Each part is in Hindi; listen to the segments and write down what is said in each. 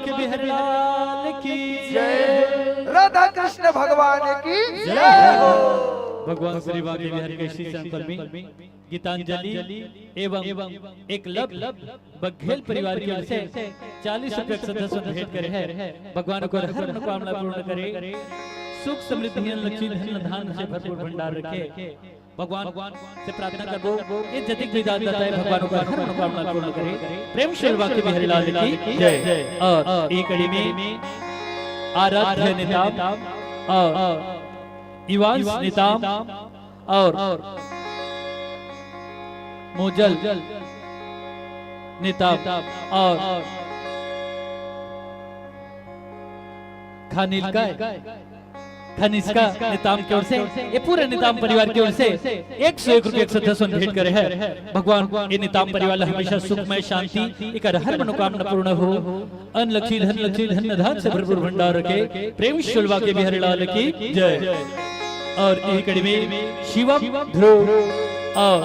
के बिहारी लाल की जय, राधा कृष्ण भगवान की जय हो। भगवान श्री बांके बिहारी के श्री चरण में गीतांजलि एवं एक लब बघेल परिवार की ओर से 40 रुपए सदस्य भेंट करे है। भगवान को हर मनोकामना पूर्ण करे, सुख समृद्धि लक्ष्मी धन धान से भरपूर भंडार रखे। भगवान से प्रार्थना करो ये जतिक विदात दाता है, भगवान को हर मनोकामना पूर्ण करे। प्रेम श्री बांके बिहारी लाल की जय। और एक कड़ी में आराध्य निताम और इवांस निताम और मोजल निताम और खनिष्का निताम की ओर से, ये पूरे निताम परिवार की ओर से 101 रुपए सदस्य भेंट करे है। भगवान ये निताम परिवार हमेशा सुखमय शांति एक हर मनोकामना पूर्ण हो, अन्न लक्ष्मी धन धान से भरपूर भंडार रखे। प्रेम शुल्वा के बिहारी लाल की जय। और यही कड़ी में शिवम ध्रुव और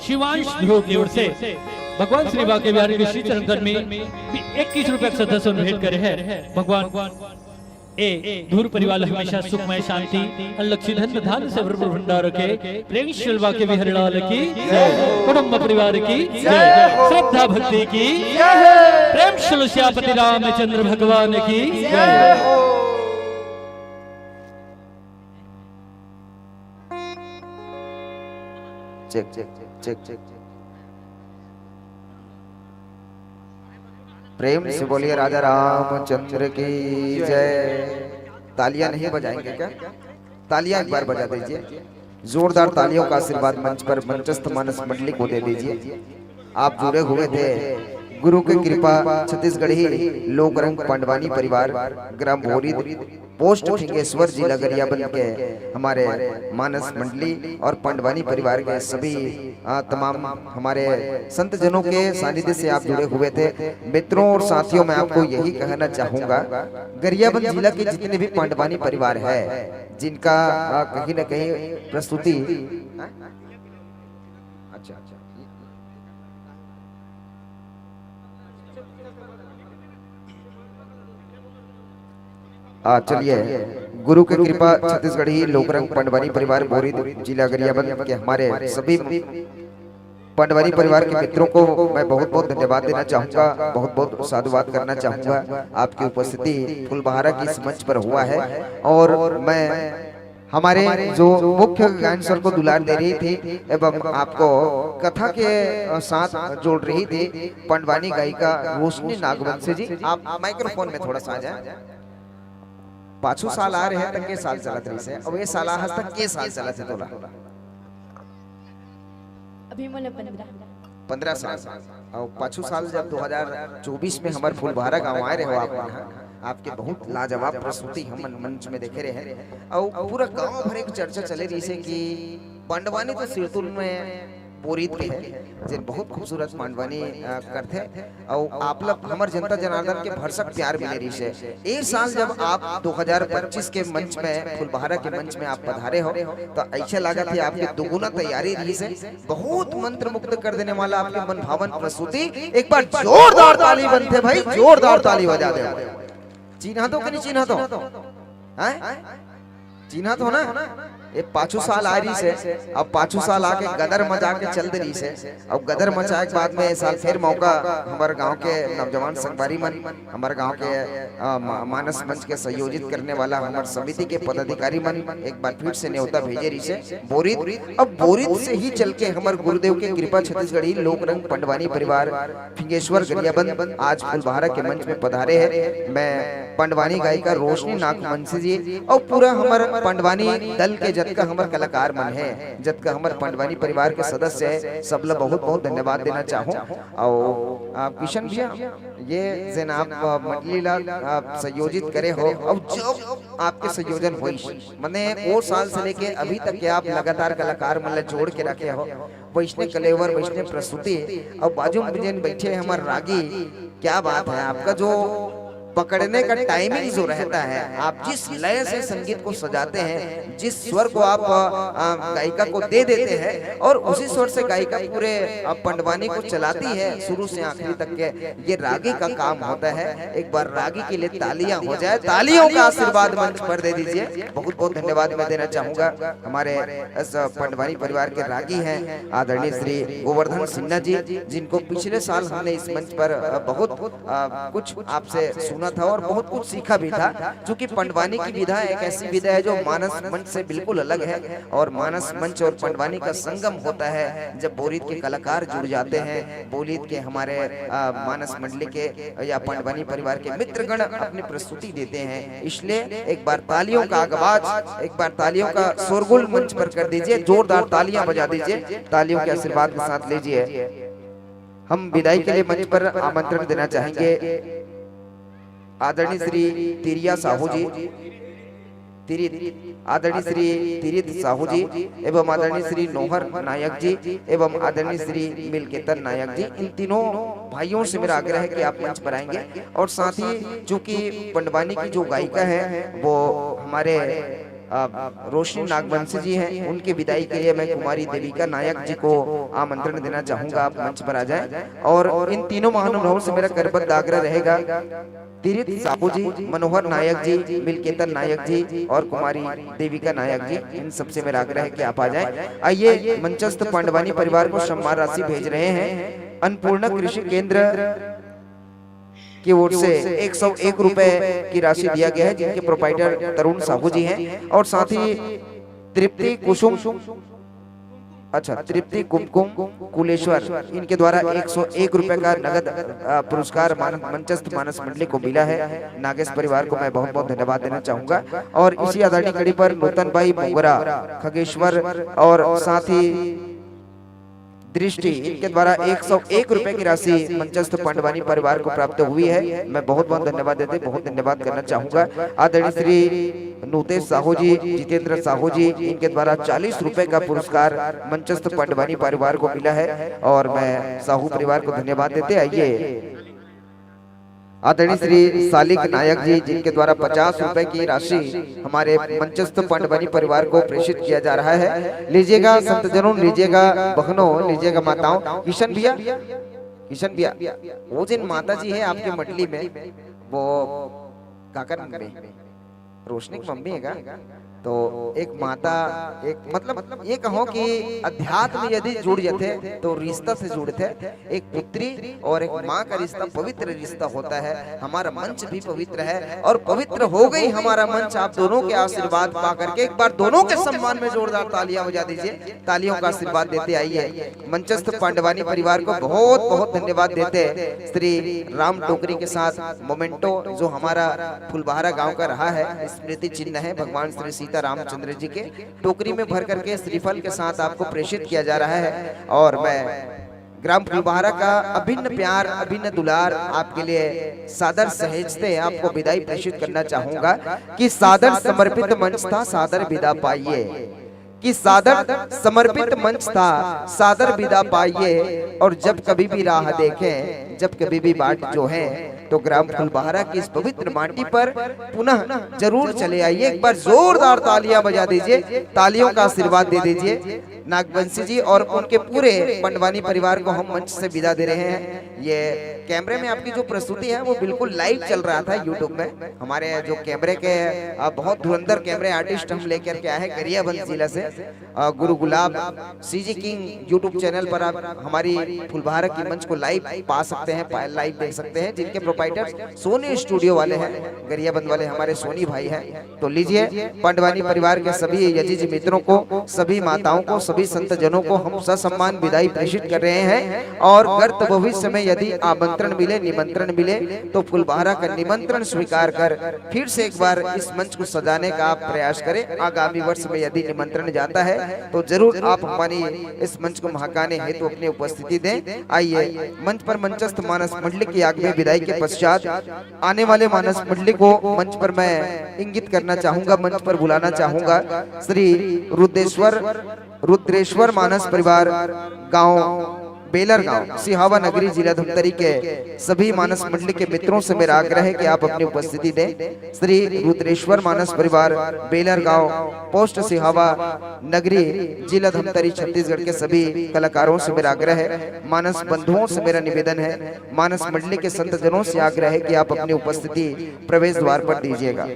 शिवांश ध्रुव की ओर से भगवान श्री बांके बिहारी के श्री चरण में 21 रुपए सदस्य भेंट करे है। भगवान ए धूर परिवार हमेशा सुखमय शांति लक्ष्मी धन धान से भरपूर भंडार रखे। प्रेम श्री बांके बिहारी लाल की जय, कुटुंब परिवार की जय, श्रद्धा भक्ति की जय, प्रेम श्री श्यामपति रामचंद्र भगवान की जय। Check check check check. प्रेम से बोलिए राजा रामचंद्र की जय। तालियां नहीं बजाएंगे क्या? तालियां एक बार बजा दीजिए। जोरदार तालियों का आशीर्वाद मंच पर मंचस्थ मानस मंडली को दे दीजिए। आप जुड़े हुए थे गुरु की कृपा छत्तीसगढ़ी लोक रंग पांडवानी परिवार ग्राम भोरी पोस्ट फिंगेश्वर जिला गरियाबंद के हमारे मानस मंडली और पांडवानी परिवार के सभी तमाम हमारे संत जनों के सानिध्य से आप जुड़े हुए थे। मित्रों और साथियों, मैं आपको यही कहना चाहूंगा, गरियाबंद जिला के जितने भी पांडवानी परिवार है जिनका कहीं न कहीं प्रस्तुति अच्छा चलिए, गुरु की कृपा छत्तीसगढ़ी लोकरंग पांडवानी परिवार बोरी जिला गरियाबंद के हमारे सभी पांडवानी परिवार के मित्रों को मैं बहुत बहुत धन्यवाद देना चाहूंगा, बहुत बहुत साधुवाद करना चाहूंगा। आपकी उपस्थिति फुलबहारा की इस मंच पर हुआ है और मैं हमारे जो मुख्य गायन सर को दुलार दे रही थी एवं आपको कथा के साथ जोड़ रही थी पांडवानी गायिका रोशनी नागवंशी जी। आप माइक्रोफोन में थोड़ा सा आ जाए। 5 साल आ रहे हैं तक के साल चलत रही से, अब ये साल हस तक के साल चलत है तोला? अभी मोले 15 साल। और 5 साल जब 2024 में हमारे फुलबहारा गांव आए रहे हो आप, आपके बहुत लाजवाब प्रस्तुति हम मंच में देखे रहे हैं और पूरा गांव भर एक चर्चा चले रही से कि पांडवानी तो सिरतुल में बोरीद के है जिन बहुत खूबसूरत पांडवानी करते और आप लोग हमारे जनता जनार्दन के भरसक प्यार मिले रही से। एक साल जब आप 2025 के मंच में फुलबहारा के मंच में आप पधारे हो तो ऐसा लगा थी आपकी दुगुना तैयारी रही से, बहुत मंत्र मुक्त कर देने वाला आपके मन भावन प्रस्तुति। एक बार जोरदार ताली बनते भाई, जोरदार ताली बजा दे। चिन्हा तो कि नहीं चिन्हा तो? चिन्हा तो ना ये 5 साल आ रही से, अब 5 साल आके गदर मचा के चल दे रही से। अब गदर मचाए के बाद में इस साल फिर मौका हमारे गांव के नौजवान संगवारी मन, हमारे गांव के मानस मंच के संयोजित करने वाला हमारे समिति के पदाधिकारी मन एक बार फिर से न्योता भेजे रही से बोरित। अब बोरित से ही चल के हमारे गुरुदेव के कृपा छत्तीसगढ़ी लोक रंग पंडवानी परिवार फिंगेश्वर गरियाबंद आज फुलबारा के मंच में पधारे हैं। मैं पंडवानी गायिका रोशनी नागवंशी जी और पूरा हमारे पंडवानी दल के जतका हमारे कलाकार मन है, जतका हमारे पंडवानी परिवार के सदस्य है, सब लोग बहुत बहुत धन्यवाद देना चाहूँ। और किशन भैया ये जन आप मंडली ला संयोजित करे हो, अब जब आपके संयोजन हुई मैंने वो साल से लेके अभी तक के आप लगातार कलाकार मन जोड़ के रखे हो, वैष्णव कलेवर वैष्णव प्रस्तुति और बाजू में जिन बैठे हमारे रागी, क्या बात है आपका जो पकड़ने का टाइमिंग जो रहता है, आप जिस लय से संगीत को सजाते हैं, जिस स्वर को आप गायिका को दे देते हैं और उसी स्वर से गायिका पूरे पंडवानी को चलाती है शुरू से आखिरी तक के, ये रागी का काम होता है। एक बार रागी के लिए तालियां हो जाए, तालियों का आशीर्वाद मंच पर दे दीजिए। बहुत बहुत धन्यवाद मैं देना चाहूंगा हमारे इस पंडवानी परिवार के रागी हैं आदरणीय श्री गोवर्धन सिन्हा जी, जिनको पिछले साल हमने इस मंच पर बहुत कुछ आपसे सुना था और बहुत कुछ सीखा भी था। क्योंकि पंडवानी की विधा एक ऐसी विधा है जो मानस मंच से बिल्कुल अलग है और मानस मंच और पंडवानी का संगम होता है जब बोरित के कलाकार जुड़ जाते हैं, बोरित के हमारे मानस मंडली के या पंडवानी परिवार के मित्रगण अपनी प्रस्तुति देते हैं। इसलिए एक बार तालियों का आगाज, एक बार तालियों का शोरगुल मंच पर कर दीजिए, जोरदार तालियां बजा दीजिए, तालियों के आशीर्वाद के साथ लीजिए। हम विदाई के लिए मंच पर आमंत्रण देना चाहेंगे आदरणीय श्री तिरिया साहू जी, आदरणीय श्री तिरित साहू जी एवं आदरणीय श्री नोहर नायक जी एवं आदरणीय श्री मिलकेतन नायक जी, इन तीनों भाइयों से मेरा आग्रह है कि आप मंच पर आएंगे। और साथ ही चूंकि पंडवानी की जो गायिका है वो हमारे रोशनी नागवंशी जी हैं, उनके विदाई के लिए मैं कुमारी देविका नायक जी को आमंत्रण देना चाहूंगा, आप मंच पर आ जाएं। और इन तीनों महानुभावों से मेरा करबद्ध आग्रह रहेगा, तिरित साहू जी, मनोहर नायक जी, मिलकेतन नायक जी और कुमारी देविका नायक जी, इन सबसे मेरा आग्रह है कि आप आ जाएं। आइए मंचस्थ पांडवानी परिवार को सम्मान राशि भेज रहे हैं अन्नपूर्णा कृषि केंद्र की ओर से 101 रुपए की राशि दिया गया है, जिनके प्रोपाइटर तरुण साहू जी हैं। और साथ ही तृप्ति कुसुम, अच्छा तृप्ति कुमकुम कुलेश्वर, इनके द्वारा 101 रुपए का नगद पुरस्कार मंचस्थ मानस मंडली को मिला है। नागेश परिवार को मैं बहुत बहुत धन्यवाद देना चाहूंगा। और इसी आधारणी कड़ी पर नूतन भाई मोगरा खगेश्वर और साथ ही दृष्टि, इनके द्वारा 101 रुपए की राशि मंचस्थ पांडवानी परिवार को प्राप्त हुई है। मैं बहुत बहुत धन्यवाद देते बहुत धन्यवाद करना चाहूंगा। आदरणीय श्री नूतेश साहू जी, जितेंद्र साहू जी, इनके द्वारा 40 रुपए का पुरस्कार मंचस्थ पांडवानी परिवार को मिला है और मैं साहू परिवार को धन्यवाद देते। आइए आदरणीय श्री सालिक नायक जी, जिनके द्वारा 50 रुपए की राशि हमारे मंचस्थ पांडवानी परिवार को प्रेषित किया जा रहा है। लीजिएगा संतजनों, लीजिएगा बहनों, लीजिएगा माताओं। किशन भैया वो जिन माता जी है आपके मंडली में, वो काकर रोशनी की मम्मी है का? तो एक माता, एक मतलब ये कहो कि अध्यात्म यदि जुड़ जाते तो रिश्ता से जुड़ते, एक पुत्री और एक माँ का रिश्ता पवित्र रिश्ता होता है। हमारा मंच भी पवित्र है और पवित्र हो गई हमारा मंच आप दोनों के आशीर्वाद पा करके। एक बार दोनों के सम्मान में जोरदार तालियां बजा दीजिए, तालियों का आशीर्वाद देते आइए। मंचस्थ पांडवानी परिवार को बहुत बहुत धन्यवाद देते। श्री राम टोकरी के साथ मोमेंटो जो हमारा फुलबारा गाँव का रहा है, स्मृति चिन्ह है, भगवान श्री रामचंद्र जी के टोकरी में भर करके श्रीफल के साथ आपको प्रेषित किया जा रहा है। और मैं ग्राम फुलबारा का अभिन्न प्यार, अभिन्न दुलार आपके लिए सादर सहेजते आपको विदाई प्रेषित करना चाहूंगा कि सादर समर्पित मंच था, सादर विदा पाइए, कि सादर समर्पित मंच था, सादर विदा पाइए। और जब कभी भी राह देखें, जब कभी भी बाट जो है, तो ग्राम फुलबहारा की इस पवित्र माटी पर पुनः जरूर चले आइए। एक बार जोरदार तालियां बजा दीजिए, तालियों का आशीर्वाद दे दीजिए नागवंशी जी और उनके पूरे पंडवानी परिवार को हम मंच से विदा दे रहे हैं। ये कैमरे में आपकी जो प्रस्तुति है वो बिल्कुल लाइव चल रहा था यूट्यूब में। हमारे जो कैमरे के बहुत धुरंधर कैमरे आर्टिस्ट हम लेकर के आए गरियाबंद जिला से। गुरु गुलाब सीजी किंग यूट्यूब चैनल पर आप हमारी फुलबहारा की मंच को लाइव पा सकते हैं, लाइव देख सकते हैं, जिनके प्रोपाइटर सोनी स्टूडियो वाले हैं, गरियाबंद वाले हमारे सोनी भाई हैं। तो लीजिए पंडवानी परिवार के सभी यजीज मित्रों को, सभी माताओं को, सभी संत जनों को हम ससम्मान विदाई प्रेषित कर रहे हैं। और गर्त भविष्य में यदि आमंत्रण मिले, निमंत्रण मिले तो फुलबहारा का निमंत्रण स्वीकार कर फिर से एक बार इस मंच को सजाने का आप प्रयास करें। आगामी वर्ष में यदि निमंत्रण जाता है तो जरूर आप हमारी इस मंच को महकाने हेतु अपनी उपस्थिति दें। आइए मंच पर मंचस्थ मानस मंडली की आगे विदाई के पश्चात आने वाले मानस मंडली को मंच पर मैं इंगित करना चाहूंगा, मंच पर बुलाना चाहूंगा। श्री रुद्रेश्वर मानस परिवार गांव बेलर गांव सिहावा नगरी जिला धमतरी के सभी मानस मंडली के मित्रों से मेरा आग्रह है कि आप अपनी उपस्थिति दें। श्री रुद्रेश्वर मानस परिवार बेलर गांव पोस्ट सिहावा नगरी जिला धमतरी छत्तीसगढ़ के सभी कलाकारों से मेरा आग्रह है, मानस बंधुओं से मेरा निवेदन है, मानस मंडली के संत जनों से आग्रह है कि आप अपनी उपस्थिति प्रवेश द्वार पर दीजिएगा।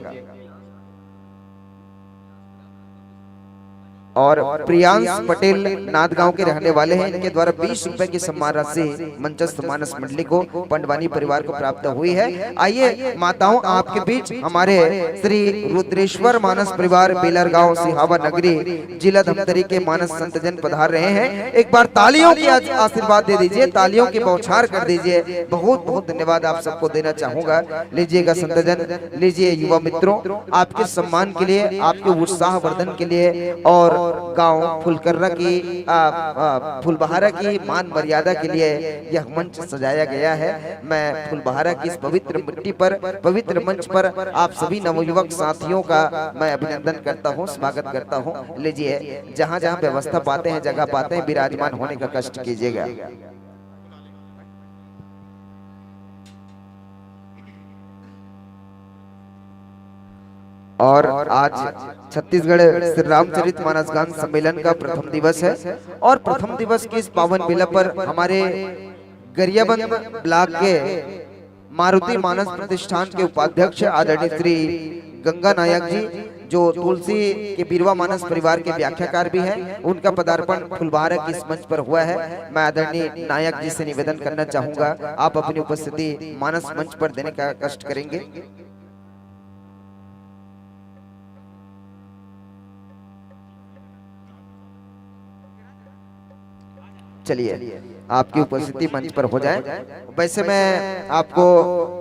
और प्रियांश पटेल नादगांव के रहने वाले हैं, इनके द्वारा 20 रुपए की सम्मान राशि मंचस्थ मानस मंडली को पंडवानी परिवार को प्राप्त हुई है। आइए माताओं आपके बीच हमारे श्री रुद्रेश्वर मानस परिवार बेलर गांव सिहावा नगरी जिला धमतरी के मानस संत जन पधार रहे हैं। एक बार तालियों की आशीर्वाद दे दीजिए, तालियों की बौछार कर दीजिए। बहुत बहुत धन्यवाद आप सबको देना चाहूंगा। लीजिएगा संत जन, लीजिए युवा मित्रों, आपके सम्मान के लिए, आपके उत्साह वर्धन के लिए और गांव फुलकर्रा की फुलबहारा की मान मर्यादा के लिए यह मंच सजाया गया है। मैं फुलबहारा की इस पवित्र मिट्टी पर, पवित्र मंच पर आप सभी नवयुवक साथियों का मैं अभिनंदन करता हूं, स्वागत करता हूं। लीजिए जहां जहां व्यवस्था पाते हैं, जगह पाते हैं, विराजमान होने का कष्ट कीजिएगा। और आज छत्तीसगढ़ श्री रामचरित मानस गान सम्मेलन का प्रथम दिवस है और प्रथम दिवस के इस पावन बेला पर हमारे गरियाबंद ब्लॉक के मारुति मानस प्रतिष्ठान के उपाध्यक्ष आदरणीय श्री गंगा नायक जी, जो तुलसी के बिरवा मानस परिवार के व्याख्याकार भी हैं, उनका पदार्पण फुलबहारा की इस मंच पर हुआ है। मैं आदरणीय नायक जी से निवेदन करना चाहूंगा, आप अपनी उपस्थिति मानस मंच पर देने का कष्ट करेंगे। चलिए आपकी उपस्थिति मंच पर हो जाए। वैसे मैं आपको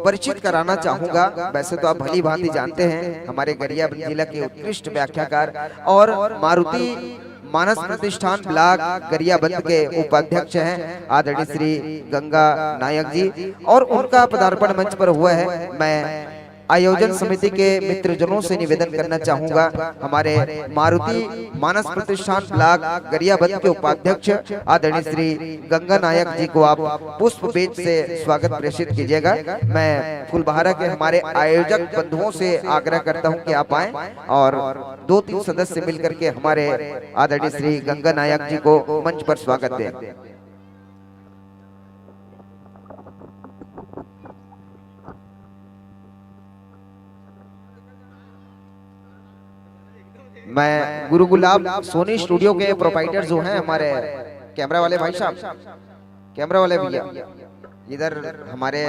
परिचित कराना चाहूंगा, वैसे तो आप भली भांति जानते हैं हमारे गरियाबंद जिला के उत्कृष्ट व्याख्याकार और मारुति मानस प्रतिष्ठान ब्लॉक गरियाबंद के उपाध्यक्ष हैं आदरणीय श्री गंगा नायक जी, और उनका पदार्पण मंच पर हुआ है। मैं आयोजन समिति के मित्रजनों से निवेदन करना चाहूंगा, हमारे मारुति मानस प्रतिष्ठान ब्लॉक गरियाबंद के उपाध्यक्ष आदरणीय श्री गंगा नायक जी को आप पुष्प बेच से स्वागत प्रेषित कीजिएगा। मैं फुलबहारा के हमारे आयोजक बंधुओं से आग्रह करता हूं कि आप आए और 2-3 सदस्य मिलकर के हमारे आदरणीय श्री गंगा नायक जी को मंच पर स्वागत दें। मैं गुरु गुलाब सोनी स्टूडियो के प्रोपाइटर जो हैं हमारे कैमरा वाले भाई साहब, कैमरा वाले भैया, इधर हमारे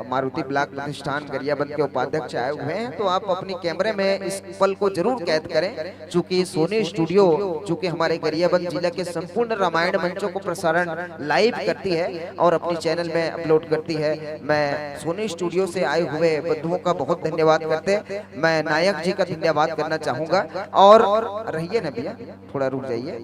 मारुति ब्लॉक प्रतिष्ठान गरियाबंद के उपाध्यक्ष आए हुए हैं, तो आप अपने कैमरे में इस पल को जरूर कैद करें। चूंकि सोनी स्टूडियो चूंकि हमारे गरियाबंद जिला के संपूर्ण रामायण मंचों को प्रसारण लाइव करती है और अपनी चैनल में अपलोड करती है। मैं सोनी स्टूडियो से आए हुए बंधुओं का बहुत धन्यवाद करते, मैं नायक जी का धन्यवाद करना चाहूंगा। और रहिए ना भैया, थोड़ा रुक जाइए।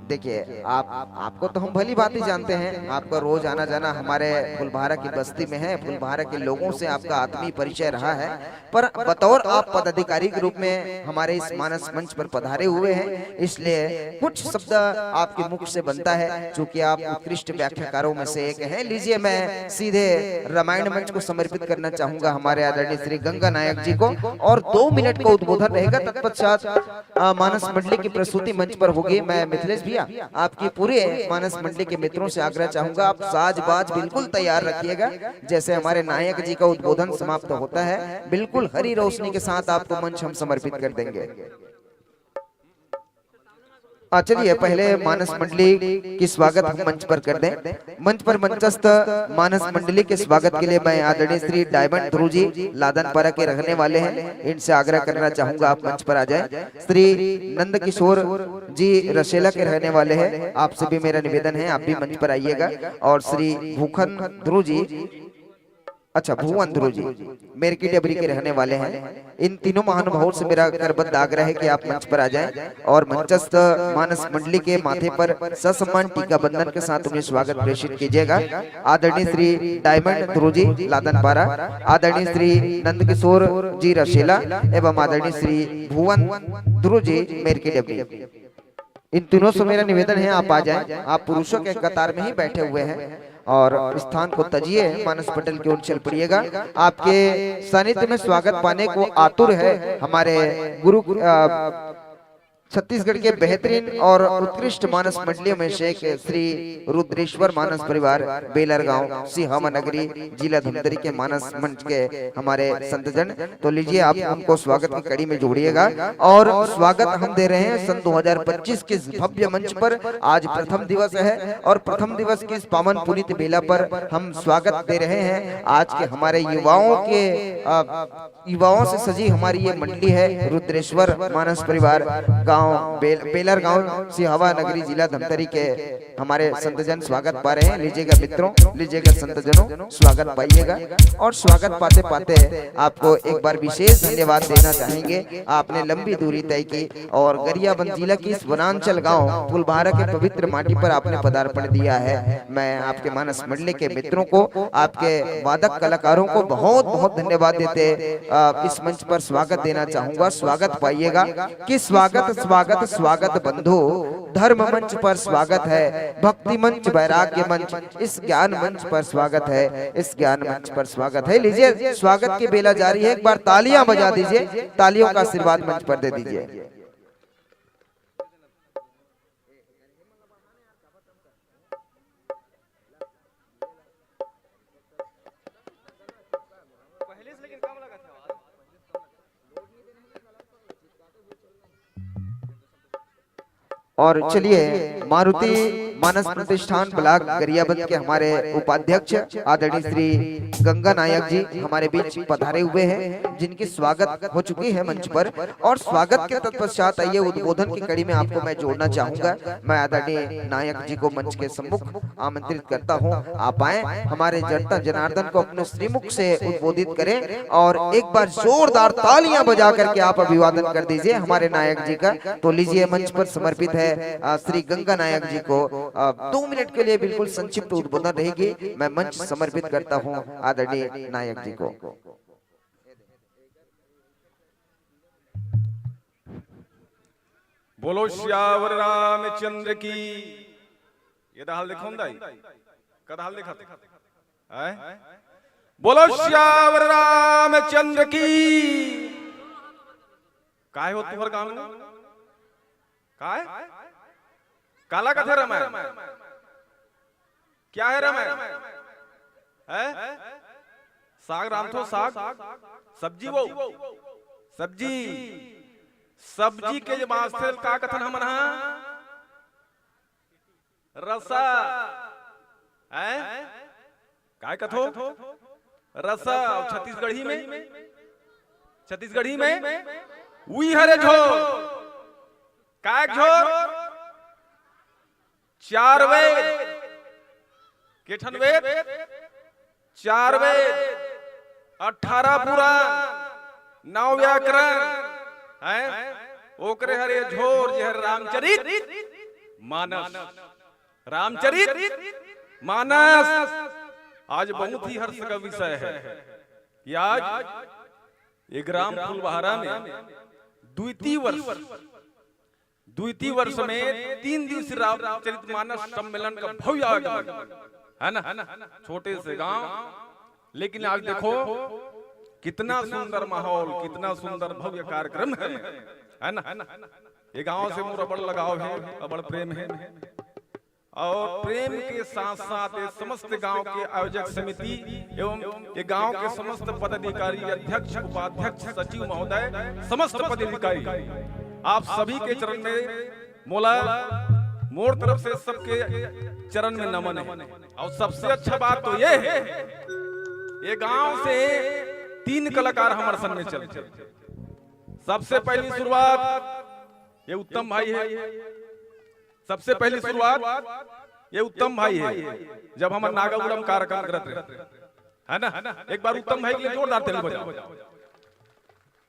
देखिए आपको तो हम भली बात ही जानते हैं, आपका रोज आना जाना हमारे फुलबारा की बस्ती में है, फुलबारा के लोगों से आपका आत्मीय परिचय रहा है। पर बतौर आप पदाधिकारी के रूप में हमारे इस मानस मंच पर पधारे हुए हैं, इसलिए कुछ शब्द आपके मुख से बनता है, चूंकि आप उत्कृष्ट व्याख्याकारों में से एक हैं। लीजिए मैं सीधे रामायण मंच को समर्पित करना चाहूंगा हमारे आदरणीय श्री गंगा नायक जी को, और 2 मिनट का उद्बोधन रहेगा। तत्पश्चात मानस मंडली की प्रस्तुति मंच पर होगी। मैं मिथिलेश भैया आपकी पूरे मानस मंडली के मित्रों से आग्रह चाहूंगा, आप साज बाज बिल्कुल तैयार रखिएगा। जैसे हमारे नायक जी का उद्बोधन समाप्त होता है, बिल्कुल हरी रोशनी के साथ आपको मंच हम समर्पित कर देंगे। चलिए पहले मानस मंडली की स्वागत हम मंच पर कर दें। मंच पर मंचस्थ मानस मंडली के स्वागत के लिए मैं आदरणीय श्री डायमंड ध्रुव जी लादनपारा के रहने वाले हैं, इनसे आग्रह करना चाहूंगा आप मंच पर आ जाएं। श्री नंद किशोर जी रसेला के रहने वाले हैं, आपसे भी मेरा निवेदन है आप भी मंच पर आइएगा। और श्री भूखन ध्रुव जी, अच्छा भुवन ध्रुव जी मेरकी डेबरी के रहने वाले हैं। इन तीनों महानुभावों से मेरा करबद्ध आग्रह है कि आप मंच पर आ जाएं और मंचस्थ मानस मंडली के माथे पर ससम्मान टीका बंधन के साथ उन्हें स्वागत प्रेषित कीजिएगा। आदरणीय श्री डायमंड ध्रुव जी लादनपारा, आदरणीय श्री नंद किशोर जी रसेला एवं आदरणीय श्री भुवन ध्रुव जी मेरकी डेबरी, इन तीनों से मेरा निवेदन है आप आ जाएं। आप पुरुषों के कतार में ही बैठे हुए हैं और स्थान को तजिए, मानस पटल की ओर चल पड़िएगा। आपके सानिध्य में स्वागत पाने को आतुर है हमारे गुरु छत्तीसगढ़ के बेहतरीन और उत्कृष्ट मानस मंडलियों में से एक श्री रुद्रेश्वर मानस परिवार बेलरगांव सिहावा नगरी जिला धमतरी के मानस मंच के हमारे संतजन। तो लीजिए आप उनको स्वागत की कड़ी में जोड़िएगा। और स्वागत हम दे रहे हैं सन 2025 के भव्य मंच पर। आज प्रथम दिवस है और प्रथम दिवस की इस पावन पुनीत बेला पर हम स्वागत दे रहे हैं आज के हमारे युवाओं से सजी हमारी ये मंडली है रुद्रेश्वर मानस परिवार गांव बेलर गांव सिहावा नगरी जिला धमतरी के हमारे संतजन स्वागत पा रहे हैं। लीजिएगा मित्रों, लीजिएगा संतजनों, स्वागत पाइएगा। और स्वागत पाते पाते आपको एक बार विशेष धन्यवाद देना चाहेंगे। आपने लंबी दूरी तय की और गरियाबंद जिला की इस वनांचल गांव फुलबारा के पवित्र माटी पर आपने पदार्पण दिया है। मैं आपके मानस मंडली के मित्रों को, आपके वादक कलाकारों को बहुत बहुत धन्यवाद देते इस मंच पर स्वागत देना चाहूंगा। स्वागत पाइएगा कि स्वागत स्वागत स्वागत बंधु, धर्म मंच पर स्वागत है, भक्ति मंच वैराग्य मंच, इस ज्ञान मंच पर स्वागत है, इस ज्ञान मंच पर स्वागत है। लीजिए स्वागत की बेला जारी है, एक बार तालियां बजा दीजिए, तालियों का आशीर्वाद मंच पर दे दीजिए। और चलिए मारुति मानस प्रतिष्ठान ब्लॉक गरियाबंद के हमारे उपाध्यक्ष आदरणीय श्री गंगा नायक जी हमारे बीच पधारे हुए हैं, जिनकी स्वागत हो चुकी है मंच पर। और स्वागत के तत्पश्चात आइए उद्बोधन की कड़ी में आपको मैं जोड़ना चाहूंगा। मैं आदरणीय नायक जी को मंच के सम्मुख आमंत्रित करता हूं, आप आए, हमारे जनता जनार्दन को अपने श्रीमुख से उद्बोधित करें और एक बार जोरदार तालियां बजा करके आप अभिवादन कर दीजिए हमारे नायक जी का। तो लीजिए मंच पर समर्पित है श्री गंगा नायक जी को 2 मिनट के लिए बिल्कुल संक्षिप्त उद्बोधन रहेगी। मैं मंच समर्पित करता हूं आदरणीय नायक जी को। बोलो श्यावर रामचंद्र की। ये हाल देखो कदा हाल देखा है? बोलो श्यावर रामचंद्र की। काय हो तुहर गांव में काय काला कथा रामायण क्या है? रामायण है साग राम थो साग सब्जी वो सब्जी सब्जी के जो वास्ते का कथन हम रसा है काय कथो रसा। छत्तीसगढ़ी में उई हरे झोर काय झोर 4 वेद केठन वेद 4 वेद 18 पुराण 9 व्याकरण है ओकरे हरे झोर जे रामचरित मानस, रामचरित मानस आज बहुत ही हर्ष का विषय है कि आज ये ग्राम फुलबहारा में द्वितीय वर्ष में 3 दिवसीय रामचरित मानस सम्मेलन का भव्य आयोजन है ना, छोटे से गांव, लेकिन आज देखो कितना सुंदर माहौल, कितना सुंदर भव्य कार्यक्रम है ना। ये गांव से मोरा बड़ लगाव है और बड़ प्रेम है, और प्रेम के साथ साथ ये समस्त गांव के आयोजक समिति एवं ये गांव के समस्त पदाधिकारी, अध्यक्ष, उपाध्यक्ष, सचिव महोदय, समस्त पदाधिकारी, आप सभी के चरण में मोला मोर तरफ से सबके चरण में नमन है। और सबसे अच्छा बात तो ये है, ये गांव से 3 कलाकार हमारे संग में चलते। सबसे पहली शुरुआत ये उत्तम भाई है, सबसे पहली शुरुआत ये उत्तम भाई है। जब हम नागाउड़म कार्यक्रम करते है ना, एक बार उत्तम भाई के लिए जोरदार ताली बजाओ।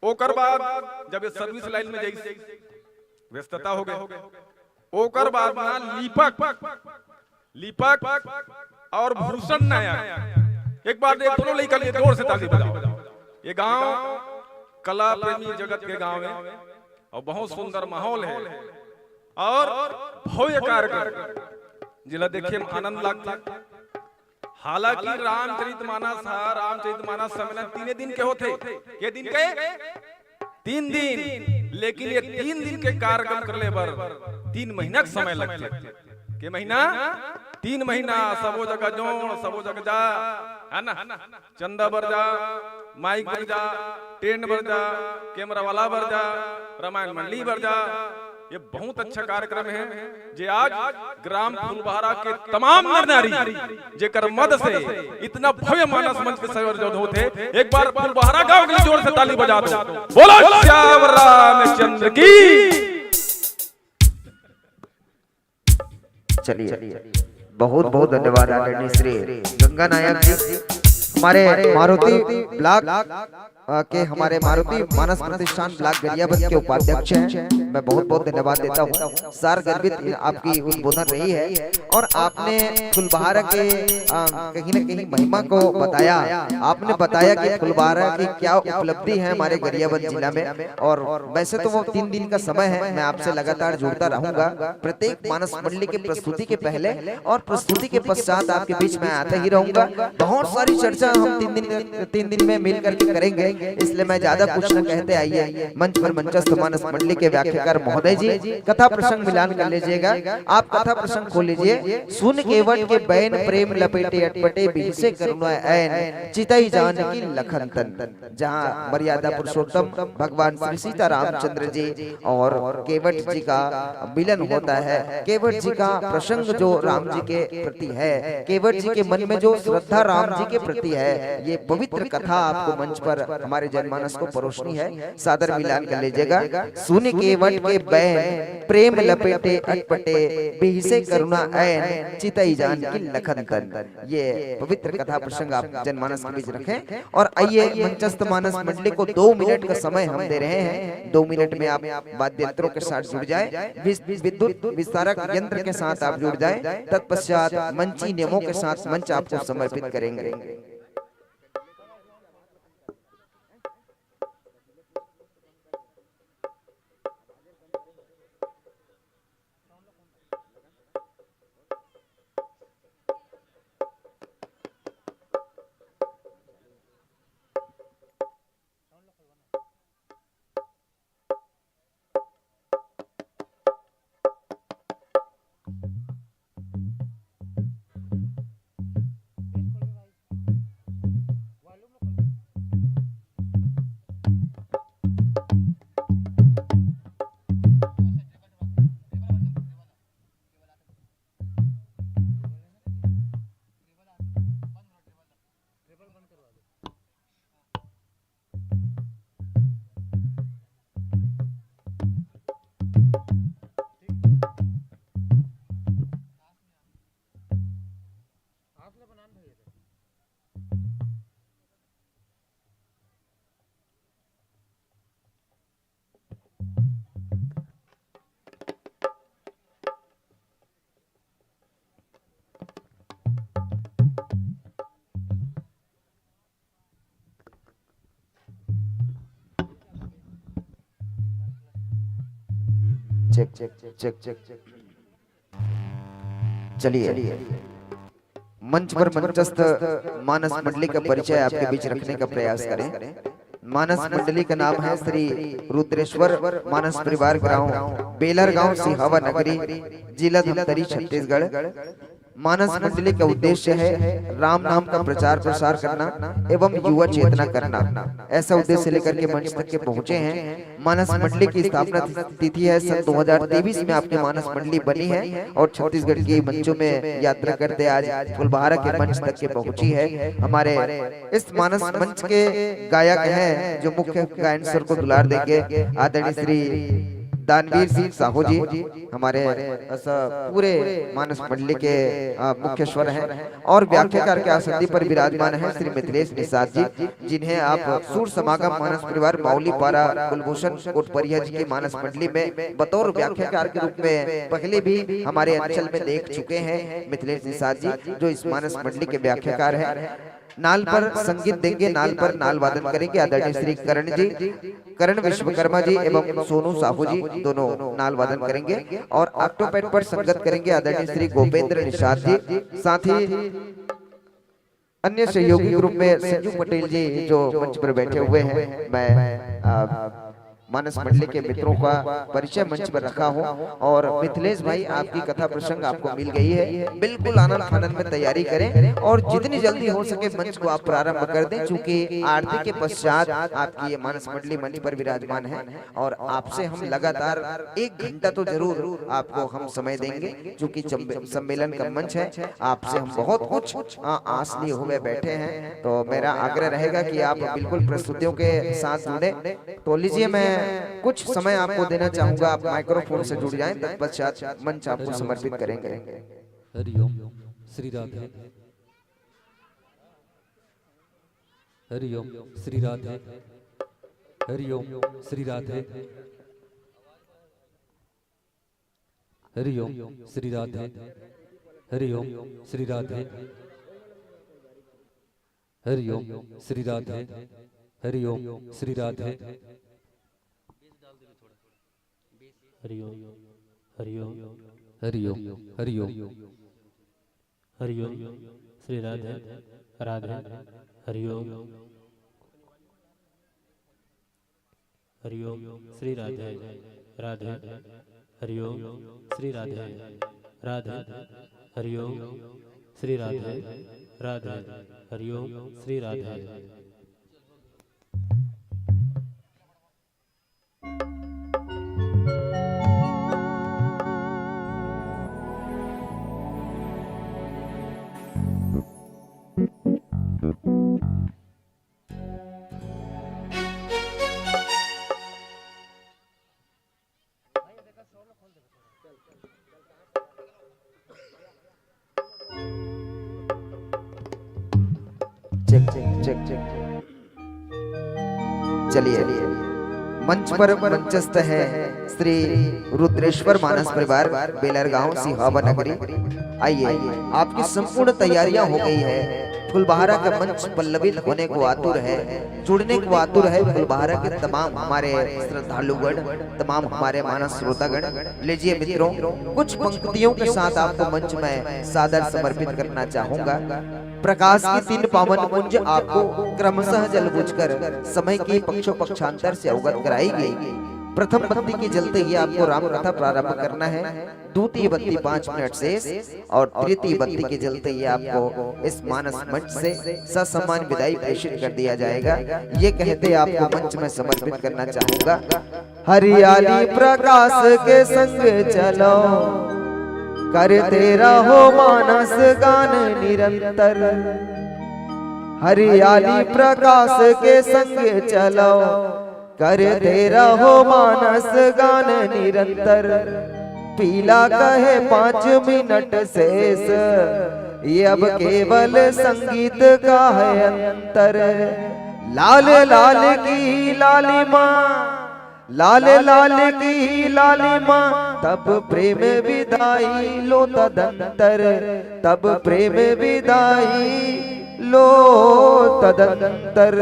ओकर बाद जब ये सर्विस लाइन में जैसे व्यस्तता हो गए, ओकर बाद ना लीपक और भूषण नया, एक बार देख दोनों लड़का लिए जोर से ताली बजाओ। ये गांव कला प्रेमी जगत के गांव है और बहुत सुंदर माहौल है और भव्य कार्यक्रम जिला देखिए आनंद लगता। हालांकि रामचरितमानस सम्मेलन 3 दिन के होते, के दिन के 3 दिन, लेकिन ये 3 दिन के कार्यक्रम करले पर 3 महीना का समय लगते। के महीना 3 महीना सबो जगह जोड़, सबो जगह जा, है ना, चंदा बर जा, माइक बर जा, टेंट बर जा, कैमरा वाला बर जा, रामायण मंडली बर जा। ये बहुत अच्छा कार्यक्रम है जे आज ग्राम फुलबहारा के तमाम नर नारी जेकर मद से इतना भव्य मानस मंच के संयोजन होते। एक बार फुलबहारा गांव के लिए जोर से ताली बजा दो। बोलो श्याम रामचंद्र की। चलिए, बहुत बहुत धन्यवाद आदरणीय श्री गंगा नायक जी, हमारे मारुति ब्लॉक के हमारे मारुति मानस प्रतिष्ठान ब्लॉक गरियाबंद के उपाध्यक्ष हैं। मैं बहुत बहुत धन्यवाद देता हूँ। सार गर्भित आपकी उद्बोधन रही है और आपने फुलबहारा के कहीं न कहीं महिमा को बताया। आपने बताया कि फुलबहारा की क्या उपलब्धि है हमारे गरियाबंद जिला में। और वैसे तो वो 3 दिन का समय है, मैं आपसे लगातार जुड़ता रहूंगा प्रत्येक मानस मंडली की प्रस्तुति के पहले और प्रस्तुति के पश्चात आपके बीच में आता ही रहूंगा। बहुत सारी चर्चा हम 3 दिन में मिल करके करेंगे, इसलिए मैं ज्यादा कुछ न कहते आइए मंच पर मंचस्थ मानस मंडली के व्याख्याकार महोदय जी कथा प्रसंग मिलान कर लीजिएगा। आप कथा प्रसंग खोल लीजिए। सुन केवट के बैन प्रेम लपेटे अटपटे बिल से करुणा ऐन चितई जान की लखन तन, जहाँ मर्यादा पुरुषोत्तम भगवान श्री सीता रामचंद्र जी और केवट जी का मिलन होता है। केवट जी का प्रसंग जो राम जी के प्रति है, केवट जी के मन में जो श्रद्धा राम जी के प्रति है, ये पवित्र कथा आपको मंच पर हमारे जनमानस को परोसनी है। सादर मिलान कर लीजिएगा। सुन केवट के बैन प्रेम लपेटे अटपटे बिहसे करुणा ऐन चितई जान की लखन तन, ये पवित्र कथा प्रसंग आप जनमानस के बीच रखें। और आइए मंचस्थ मानस मंडली को 2 मिनट का समय हम दे रहे हैं। 2 मिनट में आप वाद्य यंत्रों के साथ जुड़ जाए, विद्युत विस्तारक यंत्र के साथ आप जुड़ जाए। तत्पश्चात मंची नियमों के साथ मंच आपको समर्पित करेंगे। Check check check check check. चलिए मंच पर मंचस्थ मानस मंडली का परिचय आपके बीच रखने का प्रयास करें। मानस मंडली का नाम है श्री रुद्रेश्वर मानस परिवार ग्राम बेलर गांव सिहावा नगरी जिला धमतरी छत्तीसगढ़। मानस मंडली का उद्देश्य है राम नाम का प्रचार प्रसार करना एवं युवा चेतना करना। ऐसा उद्देश्य लेकर के मंच तक के पहुंचे हैं। मानस मंडली की स्थापना तिथि है सन 2023 में आपकी मानस मंडली बनी है और छत्तीसगढ़ के मंचों में यात्रा करते आज फुलबारा के मंच तक के पहुंची है। हमारे इस मानस मंच के गायक हैं जो मुख्य गायन स्वर को दुलार देंगे आदरणीय श्री दानवीर सिंह साहू जी, हमारे पूरे मानस मंडली के मुख्य स्वर हैं और व्याख्याकार के आसंदी पर विराजमान हैं श्री मिथिलेश निषाद जी, जिन्हें आप सूर समागम मानस परिवार माउली पारा कुलभूषण कोटपरिया जी की मानस मंडली में बतौर व्याख्याकार के रूप में पहले भी हमारे अंचल में देख चुके हैं। मिथिलेश निषाद जी जो इस मानस मंडली के व्याख्याकार हैं। नाल पर संगीत देंगे, नाल पर नाल वादन करेंगे आदरणीय श्री करण विश्वकर्मा जी एवं सोनू साहू जी दोनों नाल वादन करेंगे और ऑक्टोपैड पर संगत करेंगे आदरणीय श्री गोपेंद्र निषाद जी। साथ ही अन्य सहयोगी ग्रुप में संजू पटेल जी जो मंच पर बैठे हुए हैं। मैं मानस मंडली के मित्रों का परिचय मंच पर रखा हूं और मिथिलेश भाई आपकी कथा प्रसंग आपको मिल गई है। बिल्कुल आनंद आनंद में तैयारी करें और जितनी जल्दी हो सके मंच को आप प्रारंभ कर दें, चूंकि आरती के पश्चात आपकी ये मानस मंडली मंच पर विराजमान है और आपसे हम लगातार 1 घंटा तो जरूर आपको हम समय देंगे, चूंकि सम्मेलन का मंच है। आपसे हम बहुत कुछ आस लिए हुए बैठे हैं, तो मेरा आग्रह रहेगा कि आप बिल्कुल प्रस्तुतियों के साथ जुड़े। तो लीजिए मैं कुछ समय आपको देना चाहूंगा, आप माइक्रोफोन से जुड़ जाएं, तत्पश्चात मंच आपको समर्पित करेंगे। हरिओम श्री राधे, हरिओम श्री राधे, हरिओम श्री राधे, हरिओम श्री राधे, हरिओम श्री राधे, हरिओम श्री राधे, हरिओम श्री राधे, हरिओम हरिओम हरिओम हरिओम हरिओम श्री राधे राधे, हरिओम हरिओम श्री राधे राधे, हरिओम श्री राधे राधे, हरिओम श्री राधे राधे, हरिओम श्री राधे। चलिए मंच पर मंचस्थ है श्री रुद्रेश्वर मानस परिवार बेलर गांव सिहावा नगरी। आइए आपकी संपूर्ण तैयारियां हो गई है। फुलबहारा का मंच पल्लवित होने को आतुर है, जुड़ने को आतुर है फुलबहारा के तमाम हमारे श्रद्धालुगण, तमाम हमारे मानस श्रोतागण। लीजिए मित्रों, कुछ पंक्तियों के साथ आपको मंच में सादर समर्पित करना चाहूंगा। प्रकाश की 3 पावन पुंज आपको क्रमशः जल बुझकर समय की पक्षांतर से अवगत कराई गई। प्रथम बत्ती के जलते ही आपको राम कथा प्रारंभ करना है, द्वितीय बत्ती 5 मिनट शेष और तृतीय बत्ती के जलते ही आपको इस मानस मंच से ससम्मान विदाई प्रेषित कर दिया जाएगा। ये कहते आपको मंच में समर्पित करना चाहूंगा। हरियाली प्रकाश के संग चलो, करते रहो मानस गान निरंतर। हरियाली प्रकाश के संग चलो, करते रहो मानस गान निरंतर। पीला कहे 5 मिनट शेष, ये अब केवल संगीत का है अंतर। लाल लाल की लालिमा, लाल लाल की लालिमा, तब प्रेम विदाई लो तदंतर। तब प्रेम विदाई लो तदंतर।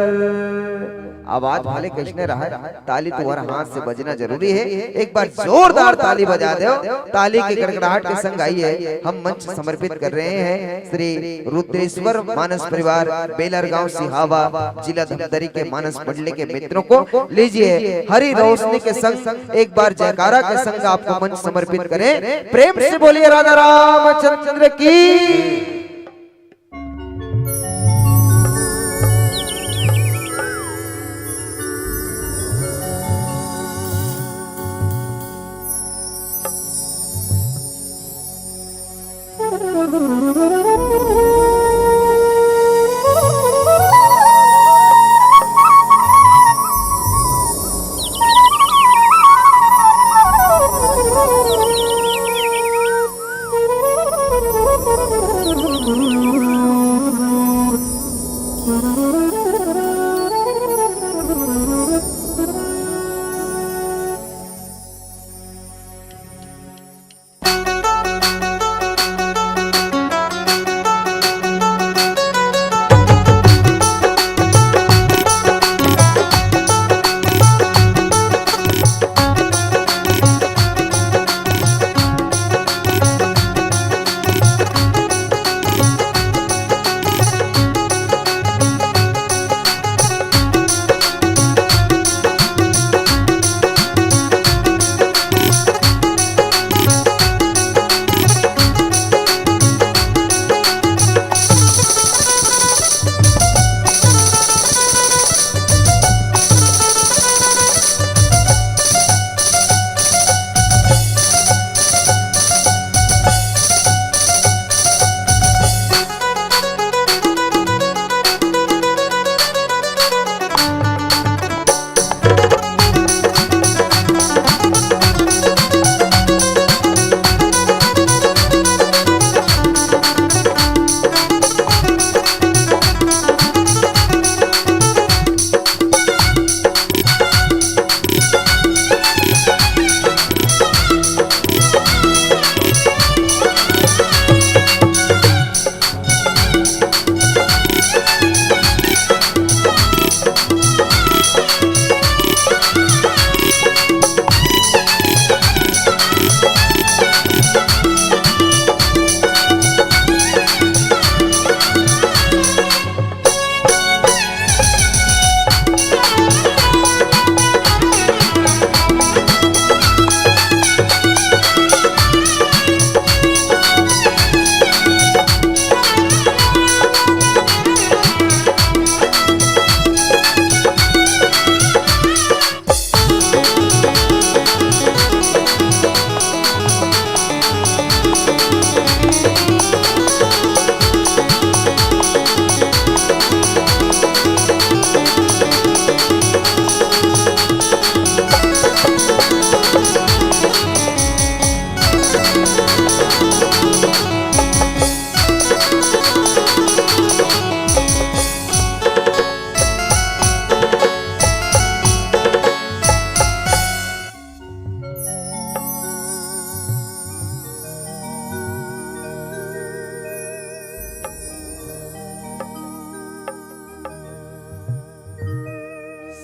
आवाज भले किसने रहा है, ताली तुम्हारा हाथ से बजना जरूरी है। एक बार जोरदार ताली बजा दो। ताली की गड़गड़ाहट के संग आइए हम मंच समर्पित कर रहे हैं श्री रुद्रेश्वर मानस परिवार बेलर गांव सिहावा जिला धमतरी के मानस मंडली के मित्रों को लीजिए हरी रोशनी के संग एक बार जयकारा के संग आपको मंच समर्पित करें। प्रेम से बोलिए राधा रामचंद्र की।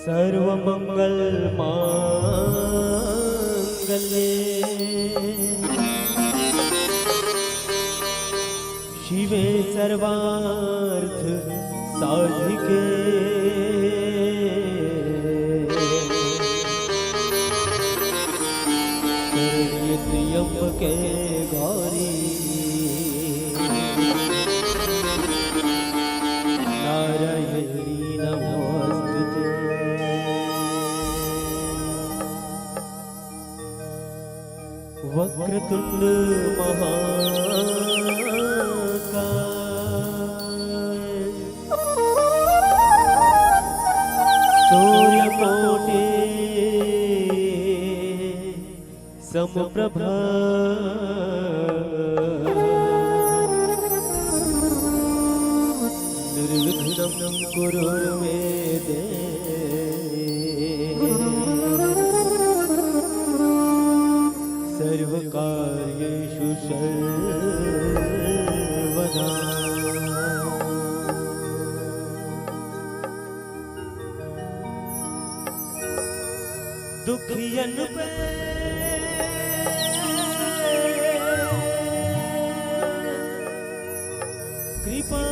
सर्वमंगल मांगल्ये शिवे सर्वार्थ साधिके शरण्ये त्र्यंबके गौरी नारायणी नमोस्तुते। वक्रतुंड महाकाय सूर्यकोटि समप्रभा निर्विघ्नं कुरु मे देव सर्वकार्येषु सर्वदा। दुखियन पे कृपा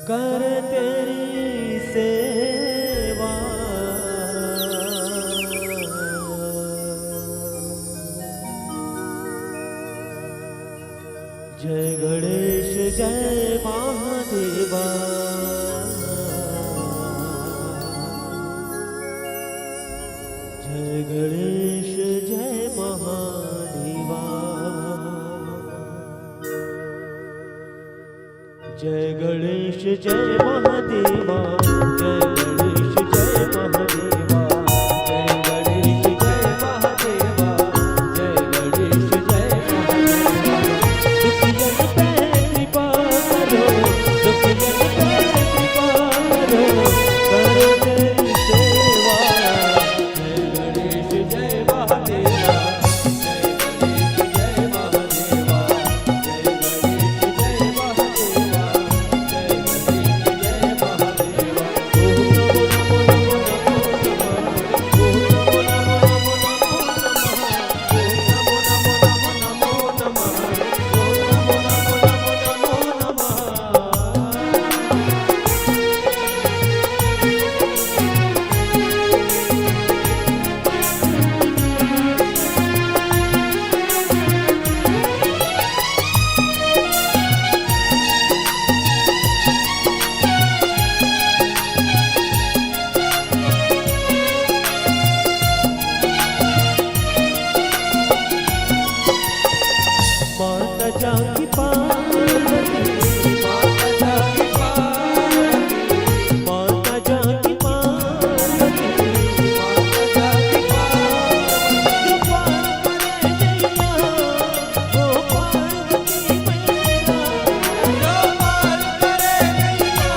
कर तेरी सेवा जय गणेश जय महादेवा जय गणेश जय महादेवा जय गणेश जय महादेवा जय गणेश जय महादेवा जय गणेश जय महादेवा जय गणेश जय महादेवा दुखियन पे कृपा करो दुखियन पे कृपा करो करो तेरी सेवा जय गणेश जय महादेवा जय गणेश जय महादेवा जय गणेश जय महादेवा जय गणेश जय महादेवा माता जागी पार्वती माता जागी पार्वती माता जागी पार्वती माता जागी पार्वती जो पार करे नैया वो पार्वती मैया जो पार करे नैया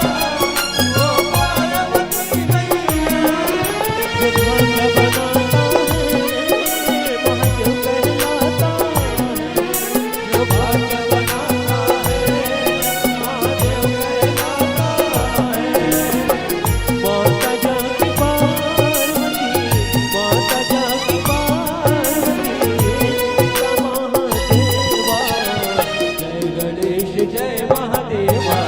वो पार्वती मैया जो भाग्य बनाता है भाग्य कहलाता जो भाग्य बनाता है महादेव कहलाता है माता जागी पार्वती माता जागी पार्वती महादेवा जय गणेश जय महादेवा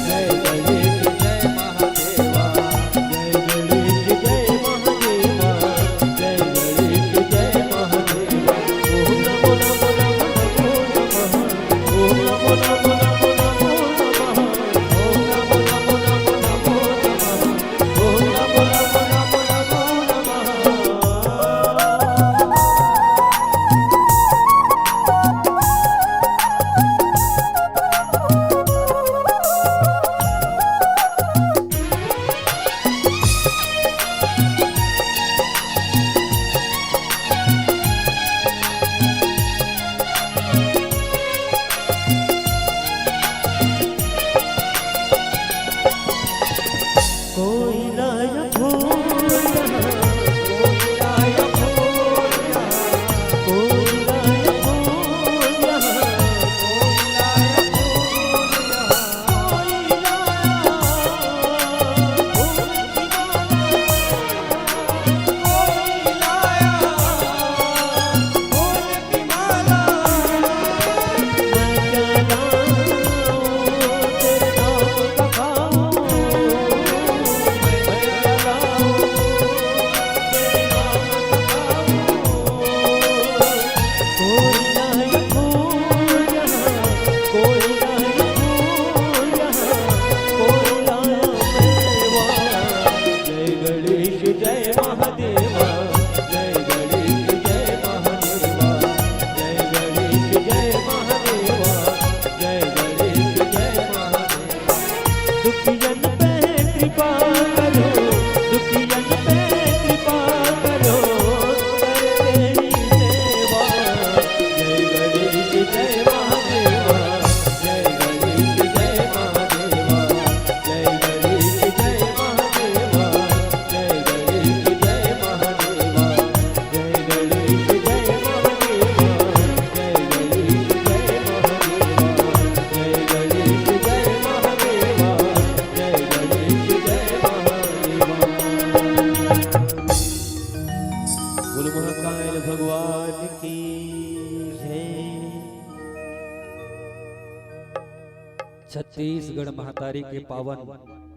जय गणेश जय महादेवा जय गणेश जय महादेवा जय गणेश जय महादेवा ओम नमो नमो नमो नमः ओम नमो नमो नमो नमो नमः ओम नमो नमो नमो नमो नमः ओम नमो नमो नमो नमो नमः कोई लाया भूल कोई लाया भूल कोई लाया भूल कोई लाया भूल कोई लाया भूल की माला मैं क्या लाऊं तेरे नाम का भाव जय महादेवा जय गणेश जय महादेवा जय गणेश जय महादेवा जय गणेश जय महादेवा दुखियन पे कृपा करो दुखियन पे कृपा करो कर तेरी सेवा जय गणेश जय महादेवा जय गणेश जय महादेवा जय गणेश जय महादेवा जय गणेश जय महादेवा जय गणेश जय महादेवा जय गणेश जय महादेवा जय गणेश महतारी के पावन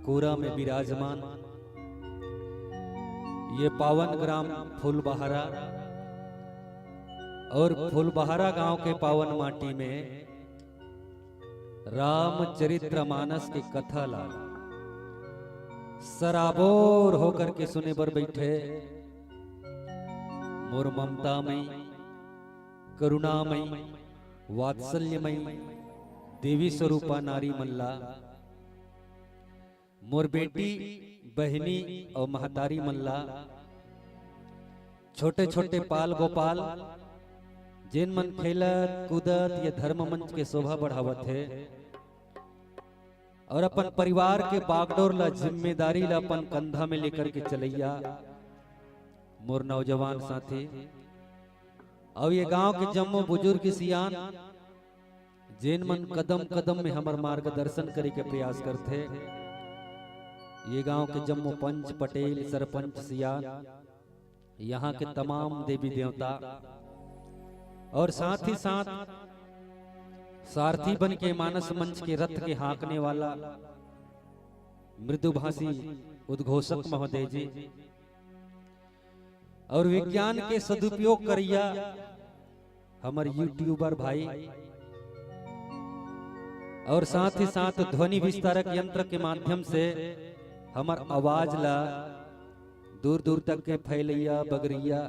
कोरा में विराजमान ये पावन ग्राम फूलबहारा और फूलबहारा गांव के पावन माटी में रामचरितमानस की कथा ला सराबोर होकर के सुने पर बैठे मोर ममतामयी करुणामयी वात्सल्यमयी देवी स्वरूपा नारी मल्ला मोर बेटी बहनी और महतारी मल्ला छोटे छोटे पाल गोपाल जिन मन खेलत कूदत ये धर्म मंच के शोभा बढ़ावत है और अपन परिवार के बागडोर ला जिम्मेदारी ला अपन कंधा में लेकर के चलैया मोर नौजवान साथी और ये गांव के जम्मो बुजुर्ग सियान जिन मन कदम कदम में हमार मार्गदर्शन करे के प्रयास करते ये गांव के जम्मो पंच पटेल सरपंच सियान यहाँ के तमाम देवी देवता और साथ ही साथ सारथी बन के मानस मंच के रथ के हाँकने वाला मृदुभाषी उद्घोषक महोदय जी और विज्ञान के सदुपयोग करिया हमारे यूट्यूबर भाई और साथ ही साथ ध्वनि विस्तारक यंत्र के माध्यम से हमार आवाज ला दूर दूर तक के फैलैया बगरिया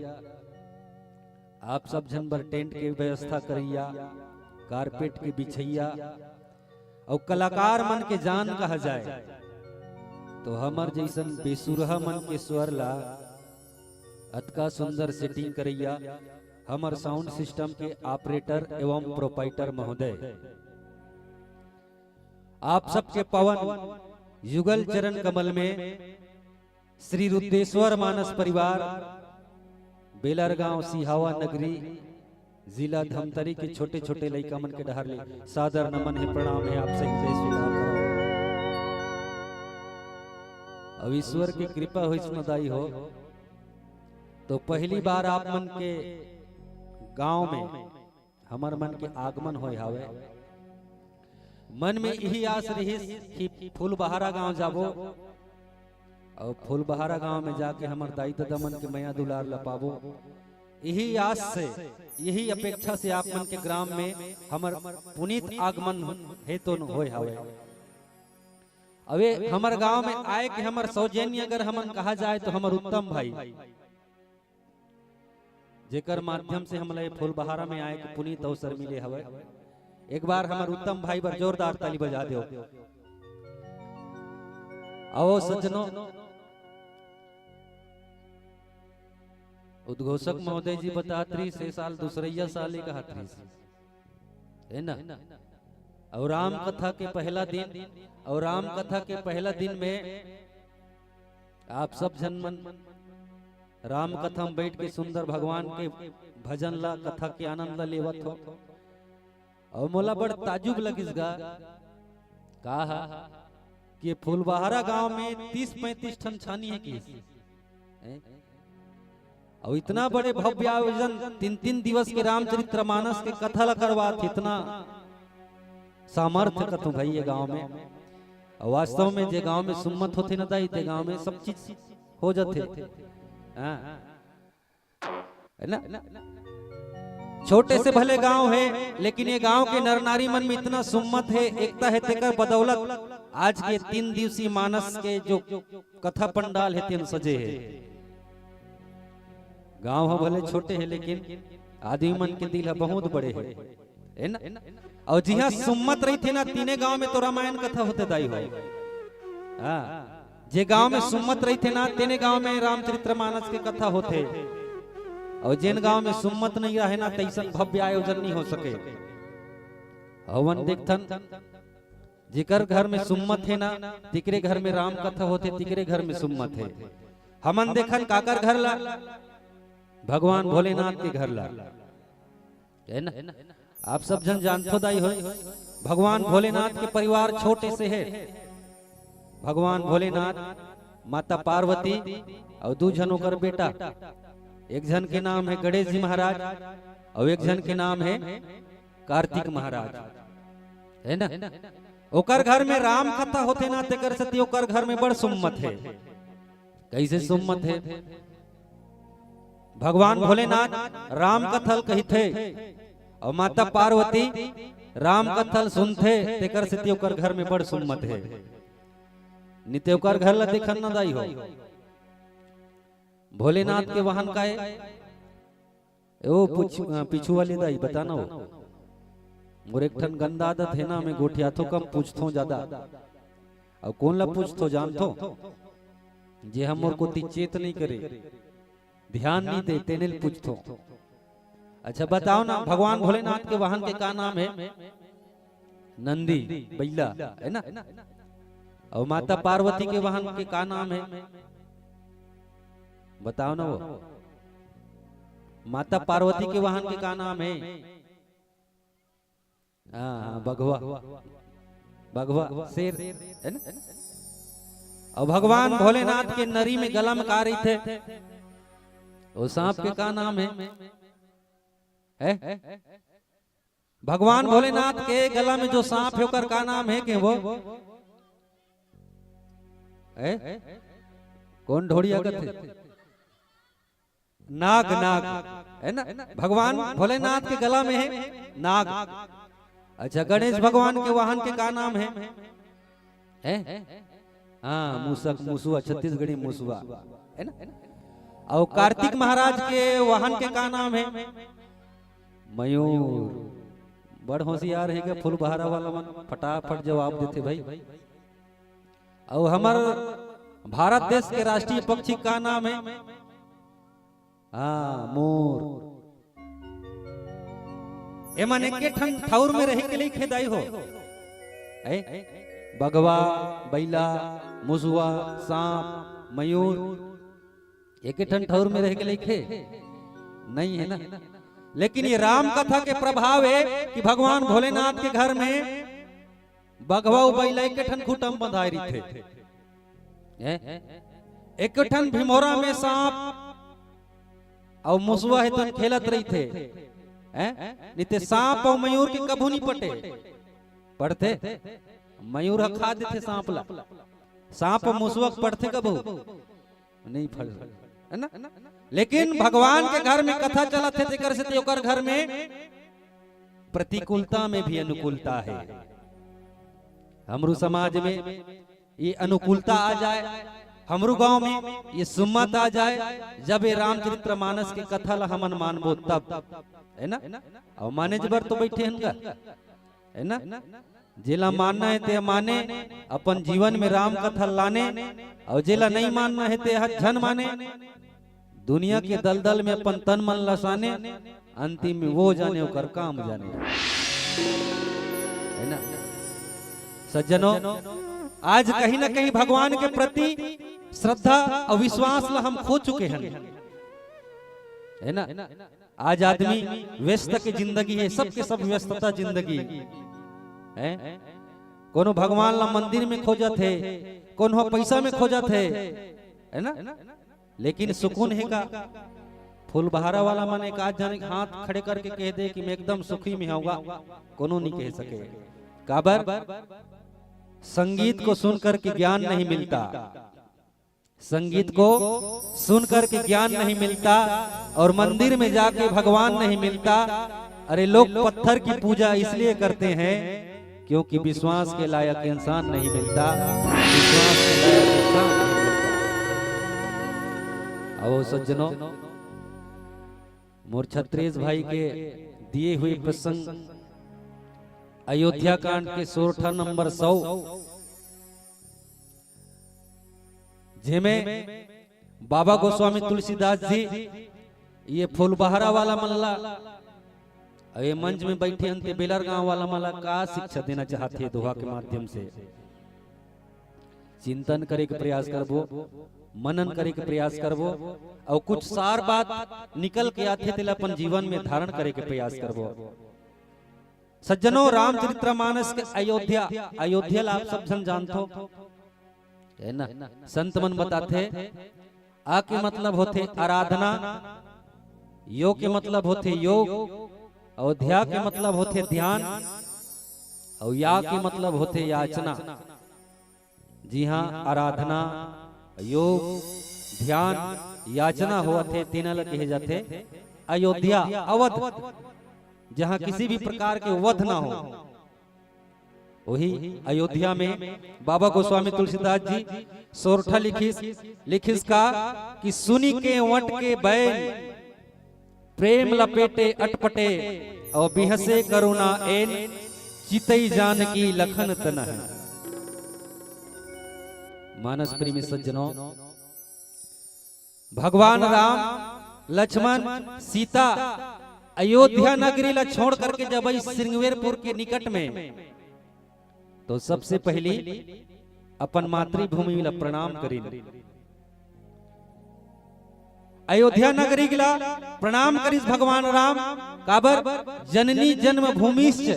आप सब जन बर टेंट के व्यवस्था करिया कारपेट के बिछैया और कलाकार मन के जान कहा जाए तो हमर जैसन बेसुरहा मन के स्वर ला अतका सुंदर सेटिंग करैया हमर साउंड सिस्टम के ऑपरेटर एवं प्रोपाइटर महोदय आप सबके पवन युगल चरण कमल में श्री रुद्रेश्वर मानस परिवार बेलरगांव सिहावा नगरी जिला धमतरी के छोटे छोटे लड़का मन के डहर ले सादर नमन है प्रणाम है आपसे हृदय स्वीकार करो। अब ईश्वर की कृपा हो स्मदाई हो तो पहली बार आप मन के गांव में हमार मन के आगमन होए हावे मन में यही आस रही कि फूलबहारा गांव जाबो और फूलबहारा गांव में जाके हमार दाई दादा मन के मैया दुलार लपाबो यही आस से यही अपेक्षा से आप मन के ग्राम में हमार पुनीत आगमन है तो होए हावे अबे हमार गांव में आए कि हमार सौजन्य अगर हमन कहा जाए तो हमार उत्तम भाई जेकर माध्यम से हमला फूलबहारा में आए कि पुनीत अवसर मिले हवे एक बार हमार उत्तम भाई पर जोरदार ताली बजा दो। आओ सज्जनों उद्घोषक महोदय जी बतात्री से साल दूसरैया साल का हाथरी है ना और राम कथा के पहला दिन और राम कथा के पहला दिन में आप सब जन मन राम कथा में बैठ के सुंदर भगवान के भजन ला कथा के आनंद ला लेवत हो और मोला बड़ ताजुब लगिसगा कहा कि फूलबहारा गांव में 30-35 ठन छानी है की और इतना बड़े भव्य आयोजन 3-3 दिवस के रामचरितमानस के कथा ला करवात इतना सामर्थ्य कथु भाई ये गांव में और वास्तव में जे गांव में सुम्मत होते न दाई ते गांव में सब चीज हो जाते है ना छोटे से भले गांव है लेकिन ये गांव के नर नारी मन में इतना सुम्मत है एकता है तेकर बदौलत आज के 3 दिवसीय मानस के जो कथा पंडाल है तीन सजे है गांव है भले छोटे है लेकिन आदमी मन के दिल है बहुत बड़े है ना और जी हाँ सुम्मत रही थे ना तीने गांव में तो रामायण कथा होते दाई हो जे गांव में सुम्मत रही थे ना तीने गांव में रामचरितमानस के कथा होते और जिन गांव में सुम्मत नहीं रहे ना तैसन भव्य आयोजन नहीं हो सके हवन देखथन जिकर घर में सुम्मत है ना तिकरे घर में राम कथा होते तिकरे घर में सुम्मत है हमन देखन काकर घर ला भगवान भोलेनाथ के घर ला है ना आप सब जन जानते दाई हो भगवान भोलेनाथ के परिवार छोटे से है भगवान भोलेनाथ माता पार्वती और 2 जनों कर बेटा एक जन के नाम है गणेश जी महाराज और एक जन के नाम है कार्तिक महाराज है ना ओकर घर में राम कथा होते ना तेकर सती ओकर घर में बड़ सुम्मत है। कैसे सुम्मत है? भगवान भोलेनाथ राम कथल कहते और माता पार्वती राम कथल सुनते तेकर सती ओकर घर में बड़ सुम्मत है। नित्य ओकर घर ला देखन न दाई हो। भोलेनाथ के वाहन का है ओ पीछू वाली दाई बताना हो। मोर एक ठन गंदा आदत है ना, मैं गोठिया तो कम पूछतो ज्यादा और कौन ला पूछतो जानतो जे हम मोर को चेत नहीं करे, ध्यान नहीं दे तेने पूछतो। अच्छा बताओ ना, भगवान भोलेनाथ के वाहन के का नाम है? नंदी बैला है ना। और माता पार्वती के वाहन के का नाम है? बताओ ना वो। माता पार्वती के वाहन के का नाम है? हाँ बघवा, बघवा शेर है ना। और भगवान भोलेनाथ के नरी में गला में का रही थे वो सांप के का नाम है? भगवान भोलेनाथ के गला में जो सांप है ओकर का नाम है के वो कौन ढोड़िया करते? नाग, नाग है ना। भगवान भोलेनाथ के गला में है नाग। अच्छा गणेश भगवान के वाहन के का नाम है? हाँ मूसक, मूसुआ, छत्तीसगढ़ी मूसुआ है ना। और कार्तिक महाराज के वाहन के का नाम है? मयूर। बड़ होशियार है क्या फुल बहारा वाला मन, फटाफट जवाब देते भाई। और हमार भारत देश के राष्ट्रीय पक्षी का नाम है? हाँ मोर। एमन एक ठन ठाउर में रह के लिए खेदाई हो। बगवा, बैला, मुसुआ, सांप, मयूर एक ठन ठाउर में रह के लिए खे नहीं है ना। लेकिन ये राम कथा के प्रभाव है कि भगवान भोलेनाथ के घर में बगवा बैला एक ठन खूटम बंधाई रही थे। एक ठन भिमोरा में सांप और मुसुआ है तो खेलत रही थे। नित्य सांप और मयूर के कभू नहीं पढ़ते। मयूर खा देते सांप ला, सांप और मुसुआ पढ़ते कभू नहीं पढ़ है ना। लेकिन भगवान के घर में कथा चला थे तेकर से ओकर घर में प्रतिकूलता में भी अनुकूलता है। हमरू समाज में ये अनुकूलता आ जाए, हमरू गांव में ये सुम्मत आ जाए, जब ये रामचरितमानस की कथा ला हमन मानबो तब है ना। और माने जबर तो बैठे हन है ना। जेला मानना है ते माने, अपन जीवन में राम कथा लाने, और जेला नहीं मानना है ते झन माने, दुनिया के दलदल में अपन तन मन लसाने, अंतिम में वो जाने ओकर काम जाने है ना। सज्जनों आज कहीं ना कहीं भगवान के प्रति श्रद्धा और विश्वास ला हम खो चुके हैं है ना। आज आदमी व्यस्त की जिंदगी है, सबके सब व्यस्तता जिंदगी है। कोनो भगवान ला मंदिर में खोजत है, कोनो पैसा में खोजत है ना। लेकिन सुकून है का? फूल बहारा वाला मन एक आज जाने हाथ खड़े करके कह दे कि मैं एकदम सुखी में होगा, कोनो नहीं कह सके। काबर? संगीत को सुनकर के ज्ञान नहीं मिलता, संगीत को सुनकर के ज्ञान नहीं मिलता, और मंदिर में जाके भगवान नहीं मिलता। अरे लोग पत्थर की पूजा इसलिए करते हैं क्योंकि विश्वास के लायक इंसान नहीं मिलता, विश्वास के लायक इंसान नहीं मिलता। आओ सज्जनों, मोर छत्रेश भाई के दिए हुए प्रसंग अयोध्या कांड के सोरठा नंबर 100 जेमे बाबा गोस्वामी तुलसीदास जी ये फूलबहारा वाला मल्ला ये मंच में बैठे अंते बेलर गांव वाला मला का शिक्षा देना चाहते दोहा के माध्यम से? चिंतन करे के प्रयास करबो, मनन करे के प्रयास करबो, और कुछ सार बात निकल के आते तेल अपन जीवन में धारण करे के प्रयास करबो। सज्जनों, रामचरितमानस के अयोध्या, अयोध्या आप सब जन जानते है ना। संत मन बताते आ के मतलब होते आराधना, योग के मतलब होते योग, अयोध्या के मतलब होते ध्यान, और या के मतलब होते याचना। जी हाँ, आराधना, योग, ध्यान, याचना हुआ थे तीन कहे जाते। अयोध्या, अवध, जहाँ किसी भी प्रकार के वध ना हो, वही अयोध्या में बाबा गोस्वामी तुलसीदास जी सोरठा लिखिस का कि सुनी के वट के बैन प्रेम लपेटे अटपटे और बिहसे करुणा एन चितई जानकी लखन तन है। मानस प्रेमी सज्जनों, भगवान राम, लक्ष्मण, सीता अयोध्या नगरी ला छोड़ करके जब श्रृंगवेरपुर के निकट में, तो सबसे पहली अपन मातृभूमि ला प्रणाम करी। अयोध्या नगरी ला प्रणाम करिस भगवान राम। काबर जननी जन्म भूमिश्च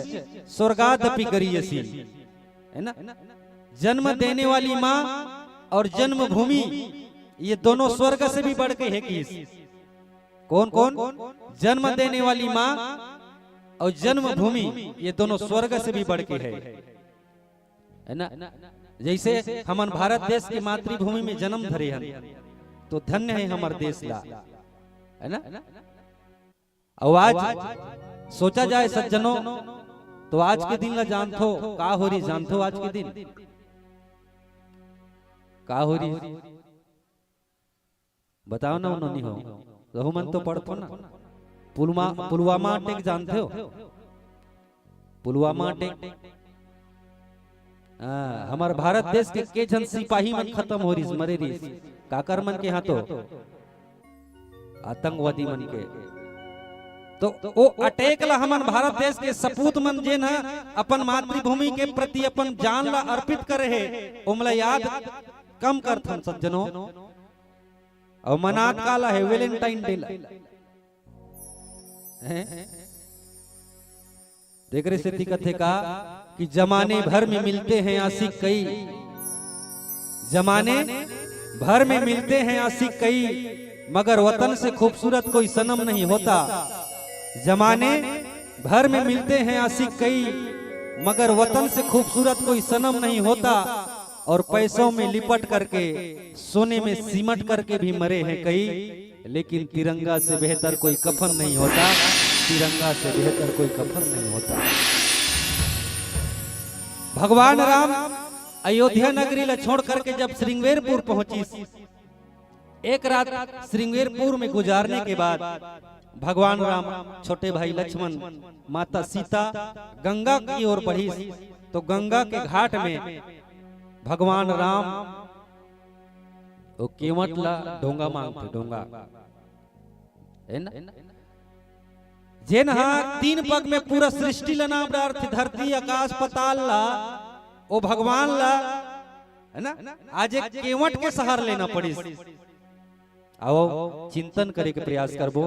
स्वर्गादपि करियसी, है ना। जन्म देने वाली माँ और जन्म भूमि, ये दोनों स्वर्ग से भी बढ़ के है। किस कौन कौन? जन्म देने वाली माँ और जन्म भूमि, ये दोनों स्वर्ग से भी बढ़ के है ना। जैसे हमारे भारत देश के मातृभूमि में जन्म धरे हैं, तो धन्य है हमारे देश ला, है ना। और आज सोचा जाए सज्जनों, तो आज के दिन ला जानथो का हो रही? जानथो आज के दिन का हो रही? बताओ ना। उन्होंने हो रहमन तो पढ़तो ना। पुलवामा अटैक जानते हो? पुलवामा अटैक, हमारे भारत देश के जन सिपाही मन खत्म हो रही, मरे रही। काकर मन के यहाँ तो आतंकवादी मन के, तो वो अटैक ला हमारे भारत देश के सपूत मन जे ना अपन मातृभूमि के प्रति अपन जान ला अर्पित करे है, उमला याद कम करथन सज्जनों। और मनात काला है वैलेंटाइन डे ला, देख रहे से दिक्कत है का कि जमाने भर में मिलते हैं आशिक कई, जमाने भर में मिलते हैं आशिक कई, मगर वतन से खूबसूरत कोई सनम नहीं होता। जमाने भर में मिलते हैं आशिक कई, मगर वतन से खूबसूरत कोई सनम नहीं होता। और पैसों में लिपट करके, सोने में सिमट करके भी मरे हैं कई, लेकिन तिरंगा से बेहतर कोई कफन नहीं होता। तिरंगा से बेहतर कोई कफन नहीं होता। भगवान राम अयोध्या नगरी ला छोड़ करके जब श्रृंगवेरपुर पहुंची, एक रात श्रृंगवेरपुर में गुजारने के बाद भगवान राम, छोटे भाई लक्ष्मण, माता सीता गंगा की ओर बढ़ी। तो गंगा के घाट में भगवान राम वो केवट ला ढोंगा मांगते, ढोंगा है ना। जेन हाँ तीन पग में पूरा सृष्टि ला नाम अर्थ, धरती आकाश पताल ला, वो भगवान ला, है ना। आज एक केवट के सहार लेना पड़ी। आओ चिंतन करे के प्रयास करबो,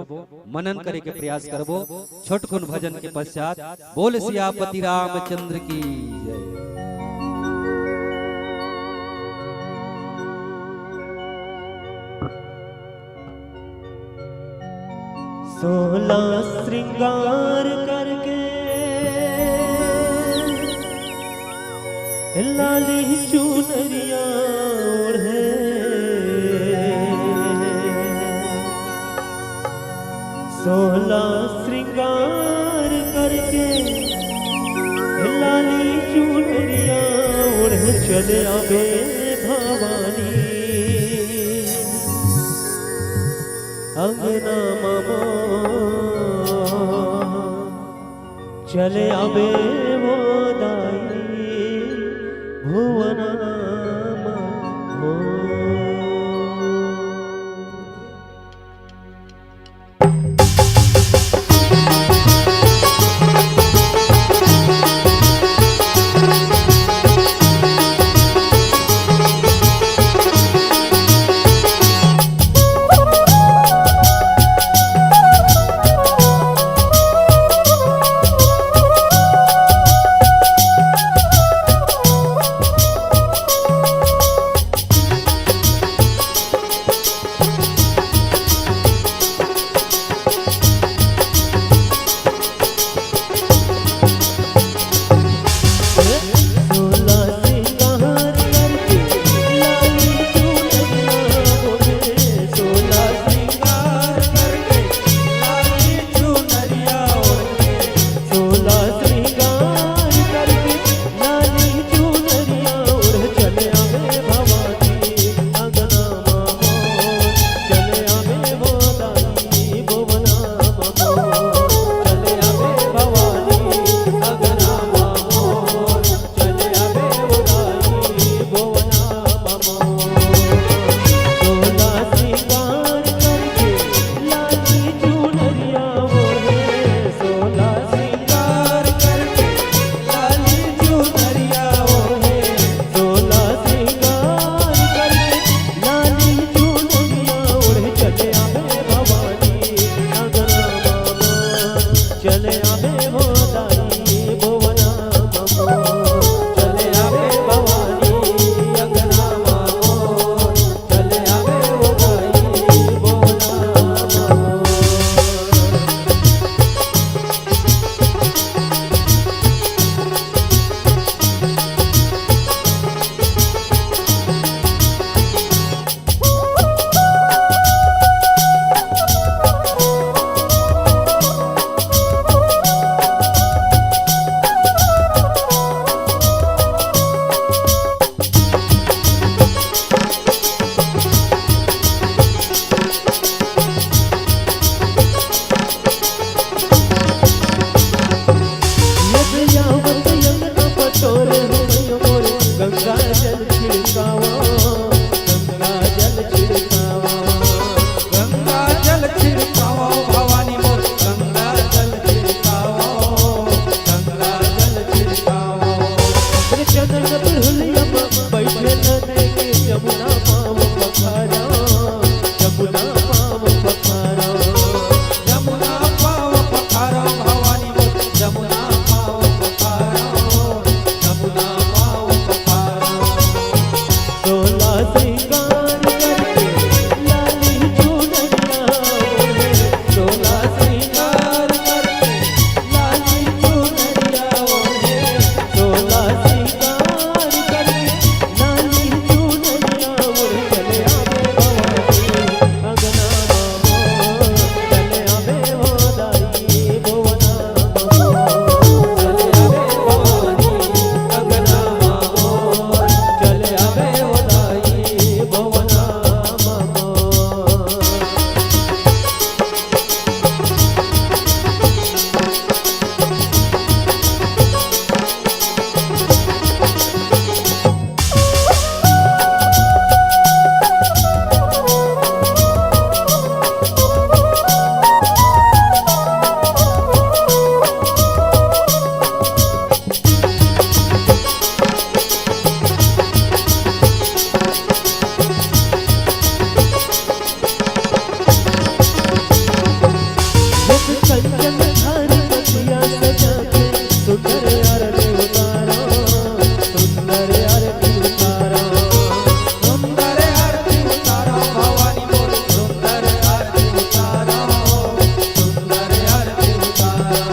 मनन करे के प्रयास करबो। छोटकुन भजन के पश्चात बोल सियापति रामचंद्र की जय। सोलह श्रृंगार करके लाली चुनरिया ओढ़े, सोलह श्रृंगार करके लाली चुनरिया ओढ़े चले आवे भवानी। अंगना ममो चले आवे वो दाई भुवन हो। श्रृंगार करके लाली चुनरिया ओढ़े सोला श्रृंगार करके लाली चुनरिया ओढ़े सोला श्रृंगार करके लाली चुनरिया ओढ़े चले आवे भवानी अंगना मामो चले आवे हो दाई भुवना मामो चले आवे भवानी अंगना मामो चले आवे हो दाई भुवना मामो कंचन धार कटिया सजा के सुंदर आरती उतारो सुंदर आरती उतारो सुंदर आरती उतारो भवानी मोर सुंदर आरती उतारो सुंदर आरती उतारो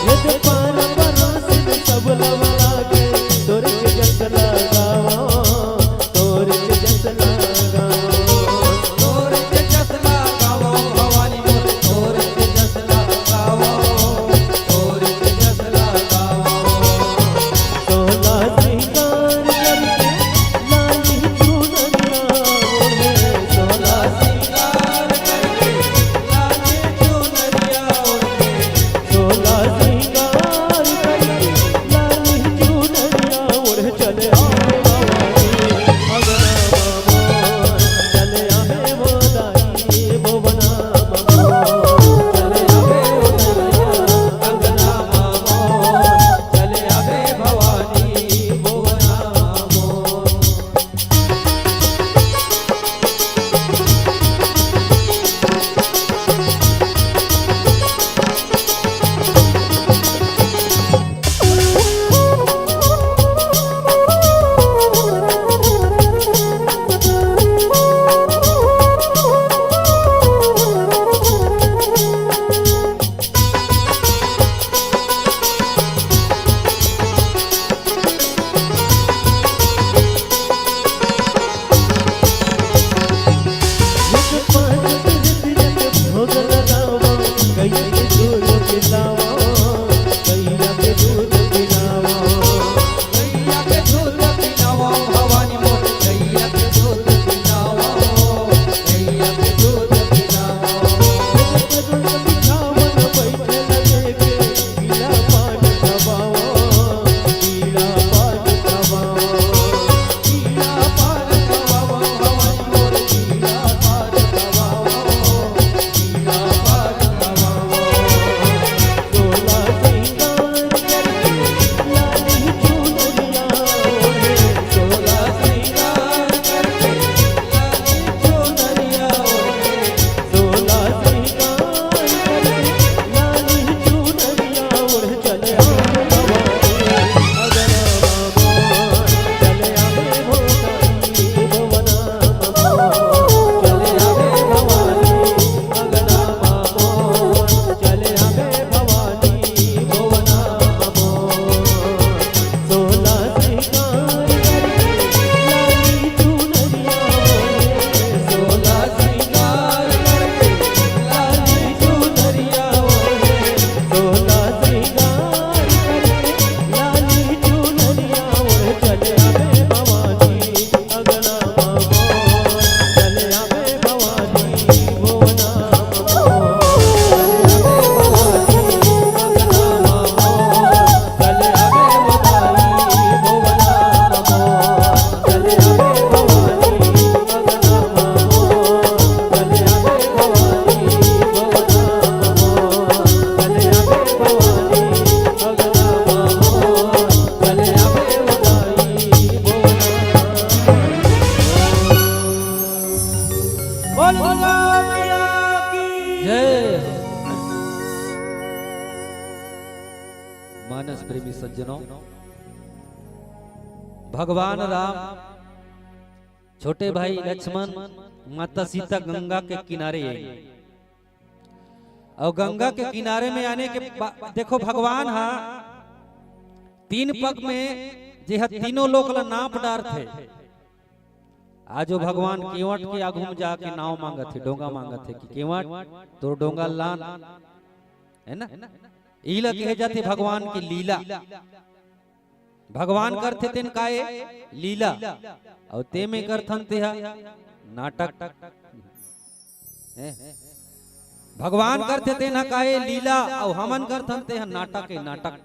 यदि पार परोसिन सब लवला के तोर के जस लगाओ तोर के जस लगाओ तोर के जस लगाओ भवानी मोर तोर के जस लगाओ तोर के जस लगाओ सोला श्रृंगार करके लाली चुनरिया ओढ़े सोला श्रृंगार करके लाली चुनरिया ओढ़े सोला श्रृंगार करके लाली चुनरिया ओढ़े चले आवे भवानी भुवना मामो भोग लगाओ गैया के दूध पिलाओ गैया के दूध पिलाओ गैया के दूध पिलाओ भवानी मोर गैया के दूध पिलाओ गैया के दूध पिलाओ बिछावन बैठे लगे के पीला पान खवाओ पीला पान खवाओ पीला पान खवाओ भवानी मोर पीला पान खवाओ पीला पान खवाओ सोला श्रृंगार करके लाली चुनरिया ओढ़े सोला श्रृंगार करके लाली चुनरिया ओढ़े सोला श्रृंगार करके लाली चुनरिया ओढ़े चले आवे भवानी चले आवे भवानी भुवना मामो सोला श्रृंगार करके लाली चुनरिया ओढ़े सोला श्रृंगार करके लाली चुनरिया ओढ़े सोला श्रृंगार करके लाली चुनरिया ओढ़े चले आवे भवानी अंगना मामो चले आवे भवानी भुवना मामो चले आवे भवानी अंगना मामो चले आवे भवानी भुवना मामो चले आवे भवानी अंगना मामो चले आवे भवानी भुवना मामो चले आवे भवानी भुवना बोल मैया की जय मानस प्रेमी सज्जनों, भगवान राम छोटे भाई लक्ष्मण माता सीता गंगा के किनारे आई। और गंगा के किनारे में आने के देखो भगवान हा 3 पग में जे तीनों लोग ला नाप डार थे। आज वो भगवान केवट के आगू में जाके नाव मांगत थे, डोंगा मांगत थे कि केवट तो डोंगा लान, है ना। इला कहे जाते भगवान की लीला। भगवान करते तेन काए लीला और ते में करथन ते नाटक। भगवान करते तेन काए लीला और हमन करथन ते नाटक है नाटक।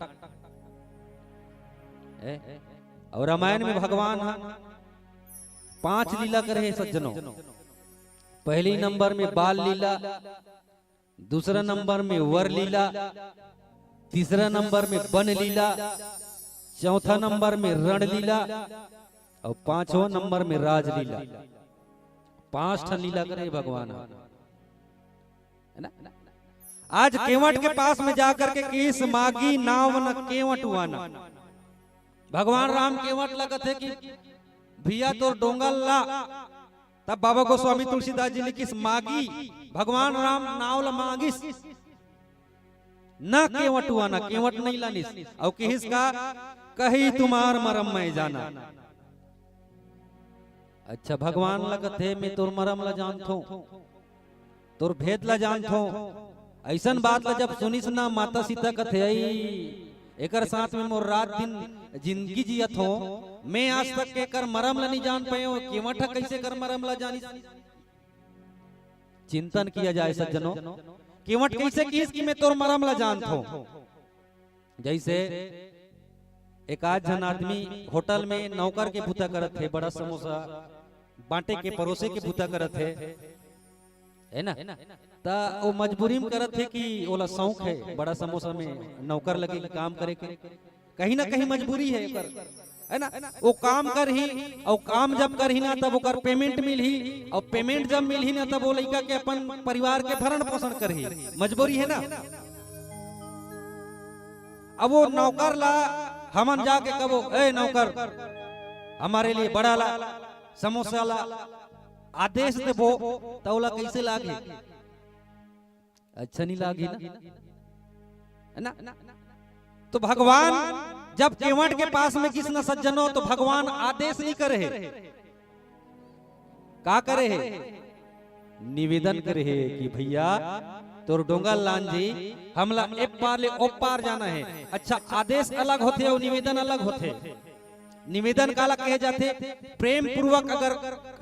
और रामायण में भगवान 5 लीला करे सज्जनों। पहली नंबर में बाल लीला, दूसरा नंबर में वर लीला, तीसरा नंबर में वन लीला, चौथा नंबर में रण लीला और 5वां नंबर में राज लीला। 5 लीला करे भगवान, है ना। आज केवट के पास में जाकर के केस मागी नाव न केवट हुआना। भगवान राम केवट लगत है कि भैया तो डोंगा ला। तब बाबा गोस्वामी तुलसीदास जी लिखिस मागी भगवान राम नाव ला मांगिस ना केवट हुआना, केवट नहीं लानिस। और किस का कही तुम्हार मरम मैं जाना। अच्छा भगवान लगत है मैं तोर मरम ला जानथो, तोर भेद ला जानथो। ऐसन बात ला जब सुनिस ना माता सीता कथे आई एकर साथ में मोर रात दिन जिंदगी जियत हो, मैं आज तक के कर मरम ला नहीं जान पायो, केवट कैसे कर मरम ला जानिस। चिंतन किया जाए सज्जनों, केवट कैसे किस कि मैं तोर मरम ला जानथो। जैसे एक आज जन आदमी होटल में नौकर के भूता करत थे, बड़ा समोसा बांटे के परोसे के भूता करत है ना। ता वो मजबूरी में करत थे कि ओला शौक है बड़ा समोसा में नौकर लगे काम करे के, कहीं ना कहीं मजबूरी है कर, है ना। वो काम कर ही और काम जब कर ही ना तब ओकर पेमेंट मिल ही, और पेमेंट जब मिल ही ना तब वो लड़का के अपन परिवार के भरण पोषण कर ही, मजबूरी है ना। अब वो नौकर ला हमन जाके कबो ए नौकर हमारे लिए बड़ा ला समोसा ला आदेश देबो तौला कैसे लागे, अच्छा नहीं लागी ना, है ना। तो भगवान जब केवट के पास में किस न सज्जनों तो भगवान आदेश नहीं करे है, का करे है निवेदन करे है कि भैया तोर डोंगा लान जी हमला एक पार ले ओ पार जाना है। अच्छा आदेश अलग होते और निवेदन अलग होते। निवेदन काला कहे जाते प्रेम पूर्वक अगर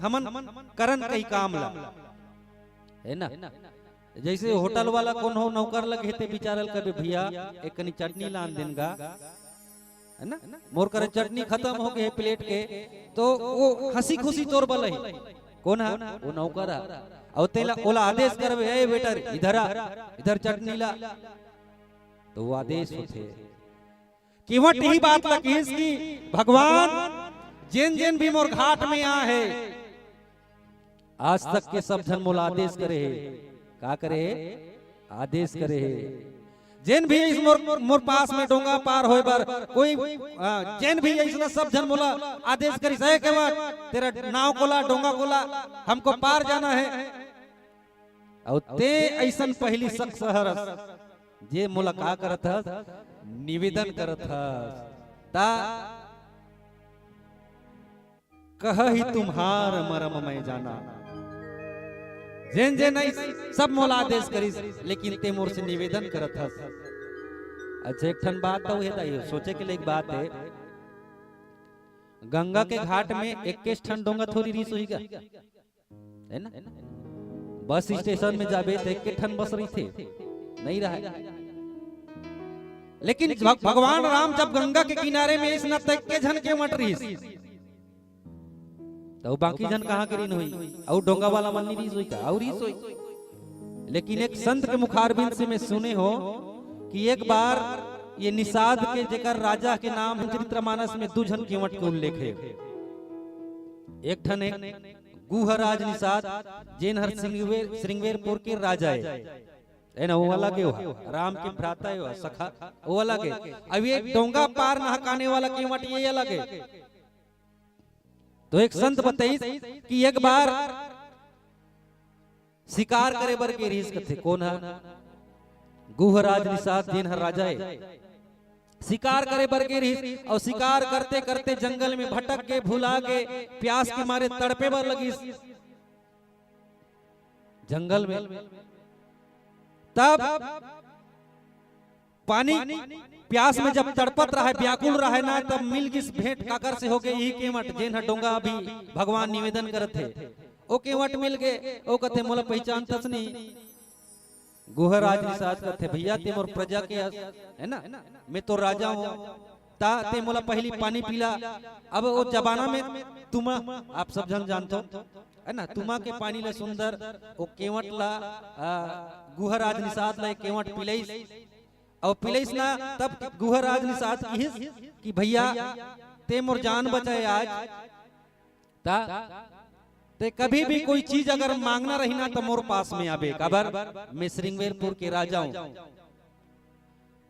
हमन करन कई काम ला, है ना। जैसे होटल वाला कौन हो नौकर लगे थे बिचारल कभी भैया एक कनी चटनी लान देंगा, है ना। मोर करे चटनी खत्म हो गए प्लेट के तो वो हंसी खुशी तोर बल कौन है वो नौकर है। और तेला ओला आदेश करवे ए बेटर इधर आ इधर चटनी ला, तो वो आदेश होते। केवट ही बात लगी इसकी भगवान जिन जिन भी मोर घाट में आ है आज तक के सब जन मोला आदेश करे है, का करे आदेश करे है। जिन भी इस मोर पास में डोंगा पार होए बर कोई जिन भी इसना सब जन मोला आदेश करी सहे के बाद तेरा नाव कोला डोंगा कोला हमको पार जाना है। और ते ऐसन पहली शख्स हरस जे मोला का करत है निवेदन करत है ता कह ही तुम्हार मरम मैं जाना। जेन जेन सब मोला आदेश करिस लेकिन ते मोर से निवेदन करत हस। अच्छा एक ठन बात तो है सोचे के लिए एक बात है, गंगा के घाट में 21 ठन डोंगा थोड़ी रीस हुई का, है ना। बस स्टेशन में जाबे तो 21 ठन बस रही थे नहीं रहा। लेकिन भगवान राम जब गंगा के किनारे में इसना तक के जन के मट रही तो बाकी जन कहाँ के रीन हुई और डोंगा वाला मन नहीं रीस हुई का और रीस हुई। लेकिन एक संत के मुखारबिंद से मैं सुने हो कि एक बार ये निषाद के जेकर राजा के नाम है चरित्रमानस में 2 जन केवट के उल्लेख है। एक ठन एक गुहराज निषाद जेन हर श्रृंगवेरपुर के राजा है ना, वो अलग है राम के भ्राता है सखा वो अलग है। अब ये डोंगा पार नहकाने वाला केवट ये अलग है। तो एक संत बताई कि एक बार शिकार करे बर के रीस कथे कौन है गुहराज निषाद जिन हर राजा है शिकार करे बर के रीस और शिकार करते करते जंगल में भटक के भुला के प्यास के मारे तड़पे बर लगी जंगल में तब पानी प्यास में जब तड़पत रहा है व्याकुल रहा है ना तब मिल गिस भेंट काकर से हो गए यही केवट जेन डोंगा अभी भगवान निवेदन करत थे ओ केवट मिल गए ओ कथे मोला पहचान तस नहीं गुहराज निषाद कथे भैया ते मोर प्रजा के है ना मैं तो राजा हूँ ता ते मोला पहली पानी पिला अब वो जमाना में तुम आप सब जन जानते हो है ना तुमा के पानी ला सुंदर ओ केवट ला गुहराज निषाद ला केवट पिलैस और पिलैस ना तब गुहराज निषाद की कि भैया ते मोर जान बचाए आज ता ते कभी भी कोई चीज अगर मांगना रही ना तो मोर पास में आबे खबर मैं श्रृंगवेरपुर के राजा हूं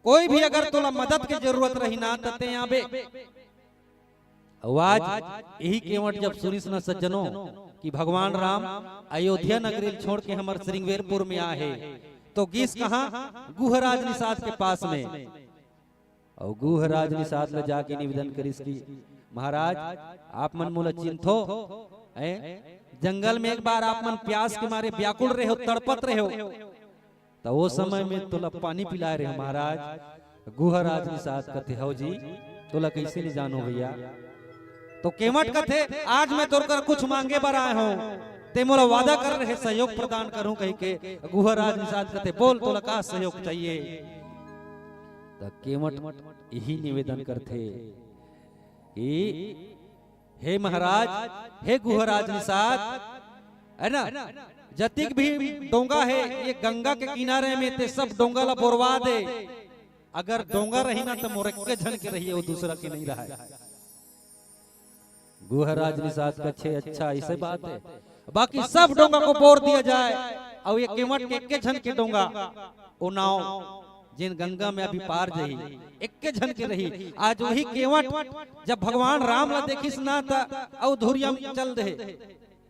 कोई भी अगर तोला मदद की जरूरत रही ना तो ते आबे आज यही केवट जब सुनिस न सज्जनों कि भगवान राम अयोध्या नगरी छोड़ के हमारे श्रृंगवेरपुर में आए तो गिस कहां गुहराज निषाद के पास में और गुहराज निषाद ले जाके निवेदन करिस की महाराज आप मन मोला चिंतो जंगल में एक बार आप मन प्यास के मारे व्याकुल रहे हो तड़पत रहे हो तो वो समय में तोला पानी पिलाए रहे महाराज गुहराज निषाद कथे हो जी तोला कैसे नहीं जानो भैया तो केवट कथे आज मैं तोर कुछ मांगे बर आए हूं ते मोला वादा कर रहे सहयोग प्रदान करूं कह के गुहराज निषाद कथे बोल तोला का सहयोग चाहिए तो केवट यही निवेदन करते हे महाराज हे गुहराज निषाद है ना जतिक भी डोंगा है ये गंगा के किनारे में ते सब डोंगा ला बोरवा दे अगर डोंगा रही ना तो मोर के झन के रही है वो दूसरा के नहीं रहा है गुहराज निषाद का छे अच्छा ऐसे बात है बाकी सब डोंगा को बोर दिया जाए और ये केवट के एक झन के डोंगा ओ नाव जिन गंगा में अभी पार जही एक झन के रही आज वही केवट जब भगवान राम ला देखिस ना था और धुरिया में चल दे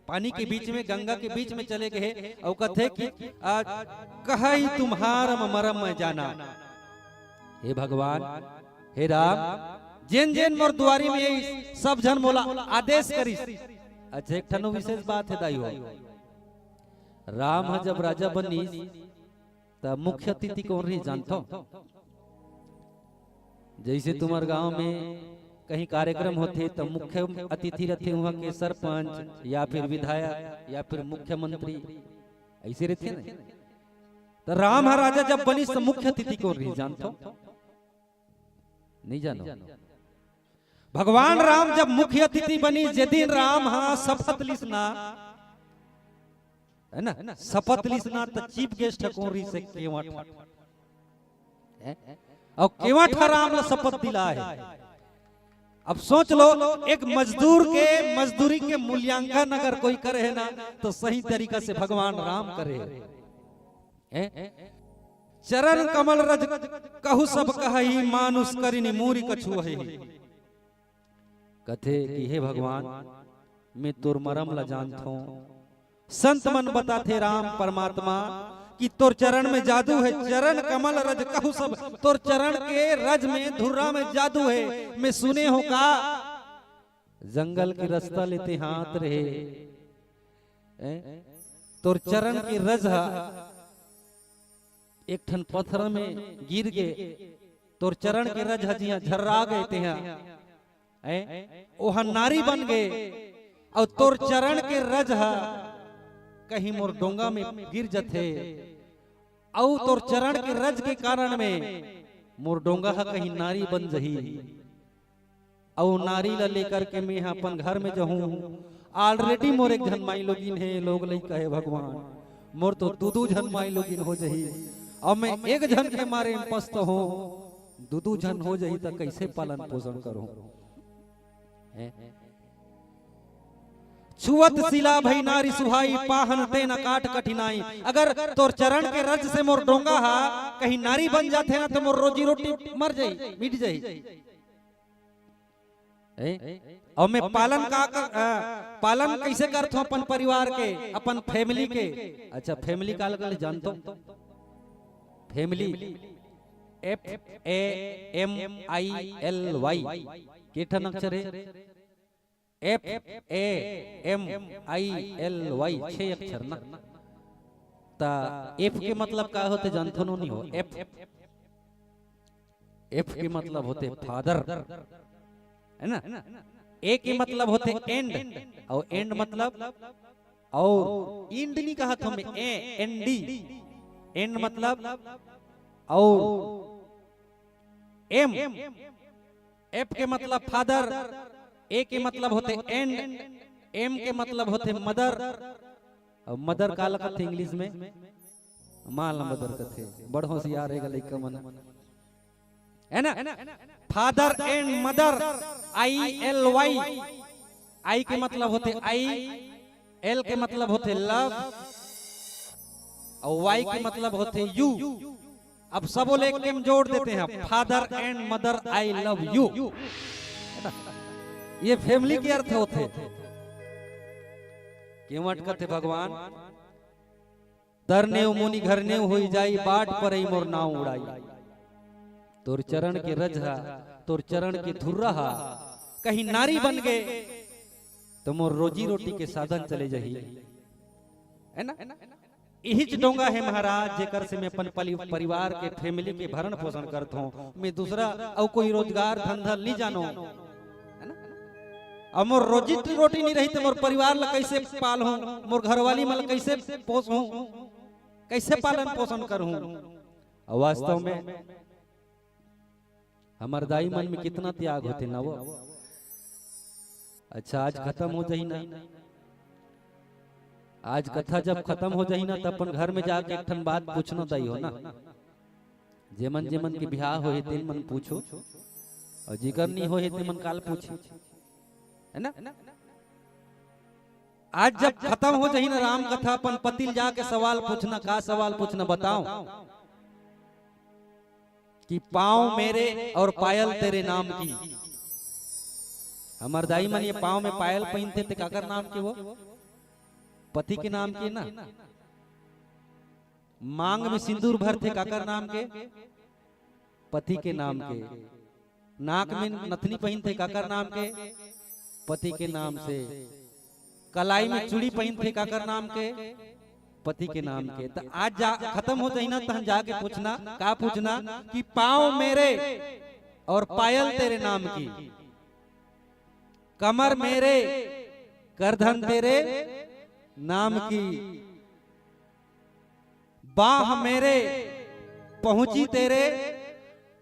पानी के बीच में गंगा के बीच में चले गए और कथे कि कहीं तुम्हारा मरम में जाना हे भगवान हे राम जेन जेन मोर दुआरी में सब जन मोला आदेश करिस अच्छा एक ठनो विशेष बात है दाई हो राम जब राजा बनीस तब मुख्य अतिथि कौन रही जानतो जैसे तुम्हारे गांव में कहीं कार्यक्रम होते तो मुख्य अतिथि रहते वहां के सरपंच या फिर विधायक या फिर मुख्यमंत्री ऐसे रहते ना तो राम महाराजा जब बनी तो मुख्य अतिथि कौन रही जानतो नहीं जानो भगवान राम जब मुख्य अतिथि बनी जिस राम हाँ शपथ लिसना है ना शपथ लिसना तो चीफ गेस्ट कौन रही से केवट और केवट राम ने शपथ दिला है अब सोच लो एक मजदूर के मजदूरी के मूल्यांकन अगर कोई करे है ना तो सही तरीका से भगवान राम करे चरण कमल रज कहु सब कहि मानुष करिनी मूरी कछु है कथे कि हे भगवान मैं तोर मरम ला जानता हूं संत मन बताते राम परमात्मा कि तोर चरण में जादू है चरण कमल रज कहू सब तोर चरण के रज में धुर्रा में जादू है मैं सुने हो का जंगल के रास्ता लेते हाथ रहे तोर चरण की रज एक ठन पत्थर में गिर गए तोर चरण के रज हजिया झर्रा गए थे ओह नारी बन गए और तोर चरण के रज कहीं मोर डोंगा में गिर जथे और तोर चरण के रज के कारण में मोर डोंगा कहीं नारी बन जही और नारी ला लेकर के मैं अपन घर में जाऊं ऑलरेडी मोर एक जन माई लोगिन है लोग लई कहे भगवान मोर तो दू जन माई लोगिन हो जही और मैं एक जन के मारे पस्त हो दू जन हो जही तो कैसे पालन पोषण करूं छुअत शिला भई नारी सुहाई पाहन ते न काट कठिनाई अगर तोर चरण के रज से मोर डोंगा कहीं नारी बन जाते ना तो मोर रोजी रोटी मर जाई मिट जाई और मैं पालन पालन कैसे करता हूँ अपन परिवार के, अपन फैमिली के। अच्छा फैमिली का अलग अलग जानता हूँ। फैमिली FAMILY केठन अक्षर है? FAMILY 6 अक्षर ना। ता F के मतलब का होते जानते हो नहीं हो? F के मतलब होते फादर, है ना। ए के मतलब होते एंड, और एंड मतलब और इंड नहीं कहा था मैं, AND एंड मतलब और एम। एफ के मतलब फादर, ए के मतलब होते एंड, एम के मतलब होते मदर। और मदर का अलग थे इंग्लिश में माल मदर का थे, बड़ होशियार है लइका मन, है ना। Father and mother ILY। आई के मतलब होते आई, एल के मतलब होते लव, और वाई के मतलब होते यू। अब सब लोग एक नेम जोड़ देते हैं, father and mother I love you. ये फैमिली के अर्थ होते। क्यों अटकते भगवान? तरने मुनि घर ने हो जाई, बाट पर मोर नाव उड़ाई। तोर चरण के रजहा, तोर चरण के धुर्रहा, कहीं नारी बन गए तो मोर रोजी रोटी के साधन चले जाही, है ना। यही डोंगा है महाराज, जेकर से मैं अपन परिवार के फैमिली के भरण पोषण करता हूँ। मैं दूसरा और कोई रोजगार धंधा नहीं जानो, है ना। और मोर रोजी रोटी नहीं रही तो मोर परिवार ला कैसे पालूं, मोर घरवाली मल कैसे पोषूं, कैसे पालन पोषण करूं। और वास्तव में हमार दाई मन में कितना त्याग होते ना वो। अच्छा आज खत्म हो जाही ना, आज कथा जब खत्म हो जाही ना तो अपन घर में जाके एक ठन बात पूछना दाई हो ना। जेमन जेमन के बिहार हो तेन मन पूछो, और जिगर नहीं हो तेन मन काल पूछी, है ना। आज जब खत्म हो जाही ना राम कथा, अपन पतिल जाके सवाल पूछना। का सवाल पूछना बताओ? कि पाँव मेरे और पायल तेरे नाम की। हमार दाई मन ये पाँव में पायल पहनते थे, काकर नाम के? वो पति के नाम के ना। मांग में सिंदूर भरते, काकर नाम के? पति के नाम के। नाक में नथनी पहनते, काकर नाम के? पति के नाम से। कलाई में चूड़ी पहनते, काकर नाम के? पति के नाम के। तो आज खत्म हो जाए ना तो हम जाके पूछना। का पूछना? कि पाँव मेरे और पायल तेरे नाम की, कमर मेरे करधन तेरे नाम की, बाह मेरे पहुंची तेरे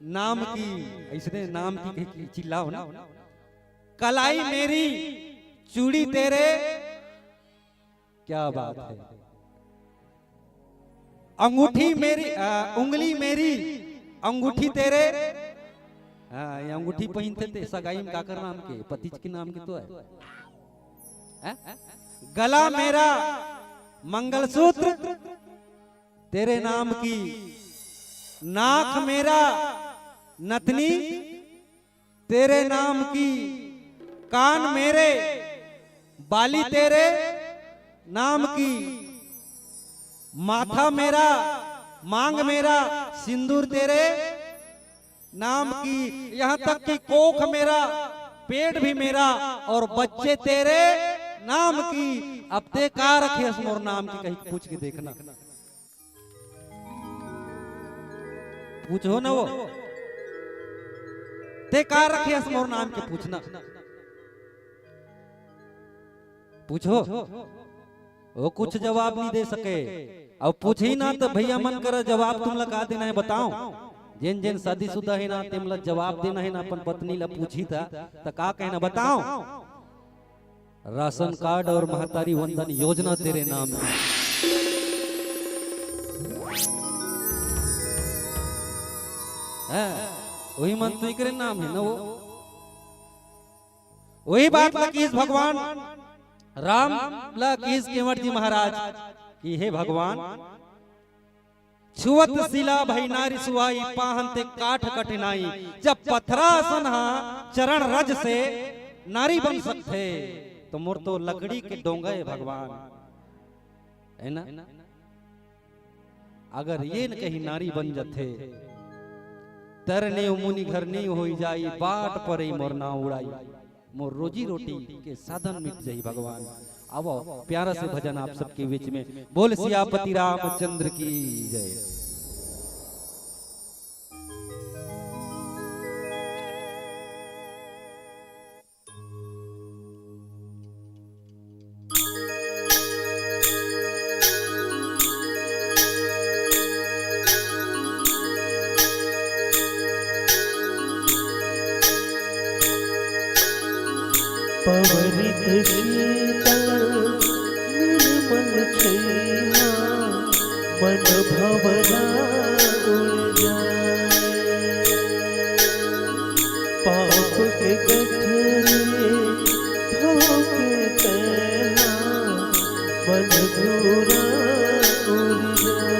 नाम की। ऐसे नाम की चिल्लाओ ना। कलाई मेरी चूड़ी तेरे, क्या बात है। अंगूठी मेरी, उंगली मेरी अंगूठी तेरे। ये अंगूठी पहनते थे सगाई में, काकर नाम के? पति के नाम के तो है। गला मेरा मंगलसूत्र तेरे नाम की, नाक मेरा नथनी तेरे नाम की, कान मेरे बाली तेरे नाम की, माथा मेरा मांग मेरा सिंदूर तेरे नाम की, यहाँ तक कि कोख मेरा पेट भी मेरा और बच्चे तेरे नाम की। अब ते का रखे मोर नाम की? कहीं पूछ के देखना, पूछो ना वो ते का रखे मोर नाम के? पूछना, पूछो। वो कुछ जवाब नहीं दे सके। और पूछी ना तो भैया मन कर जवाब तुम लगा देना है। बताओ जिन जिन शादीशुदा है ना तेम ला जवाब देना है ना। अपन पत्नी ला पूछी था तो का कहना? बताओ। राशन कार्ड और महतारी वंदन योजना तेरे नाम की। वही मंत्री के नाम है ना वो। वही बात लगी भगवान राम लकीस केवट जी महाराज की, हे भगवान छुअत शिला भई नारी सुहाई, पाहन ते काठ कठिनाई। जब पथरा सनहा चरण रज से नारी बन सकते तो मोर तो लकड़ी के डोंगा है भगवान, है ना। अगर ये न कहीं नारी बन जाते तरने मुनि घर नहीं हो जाई, बाट पर ही मोर ना उड़ाई, मोर रोजी रोटी के साधन मिट जाई भगवान। अब प्यारा से भजन आप सबके बीच में, बोल सियापति रामचंद्र की जय। पवरित शीतल निर्मल छैया, मन भवरा उड़ जाए। पाप के गठरी धोके तैना, मन पूरा उड़ जाए।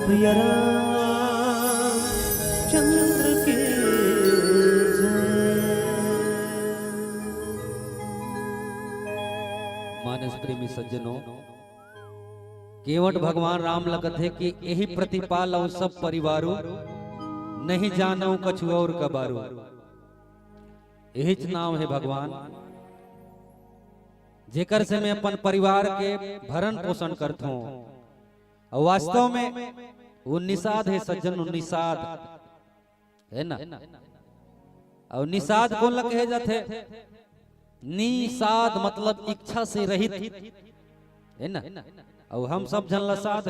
सिया राम चंद्र की मानस प्रेमी सज्जनों, केवट भगवान राम लगत है कि यही प्रतिपाल और सब परिवारों नहीं जानो कछु और कबारू। यही नाम है भगवान जेकर से मैं अपन परिवार के भरण पोषण करता हूँ। और वास्तव में वो निषाद है सज्जन, निषाद है ना। और निषाद कौन लग कहे जाते? निषाद मतलब इच्छा से रहित है ना। और हम सब जन लसाद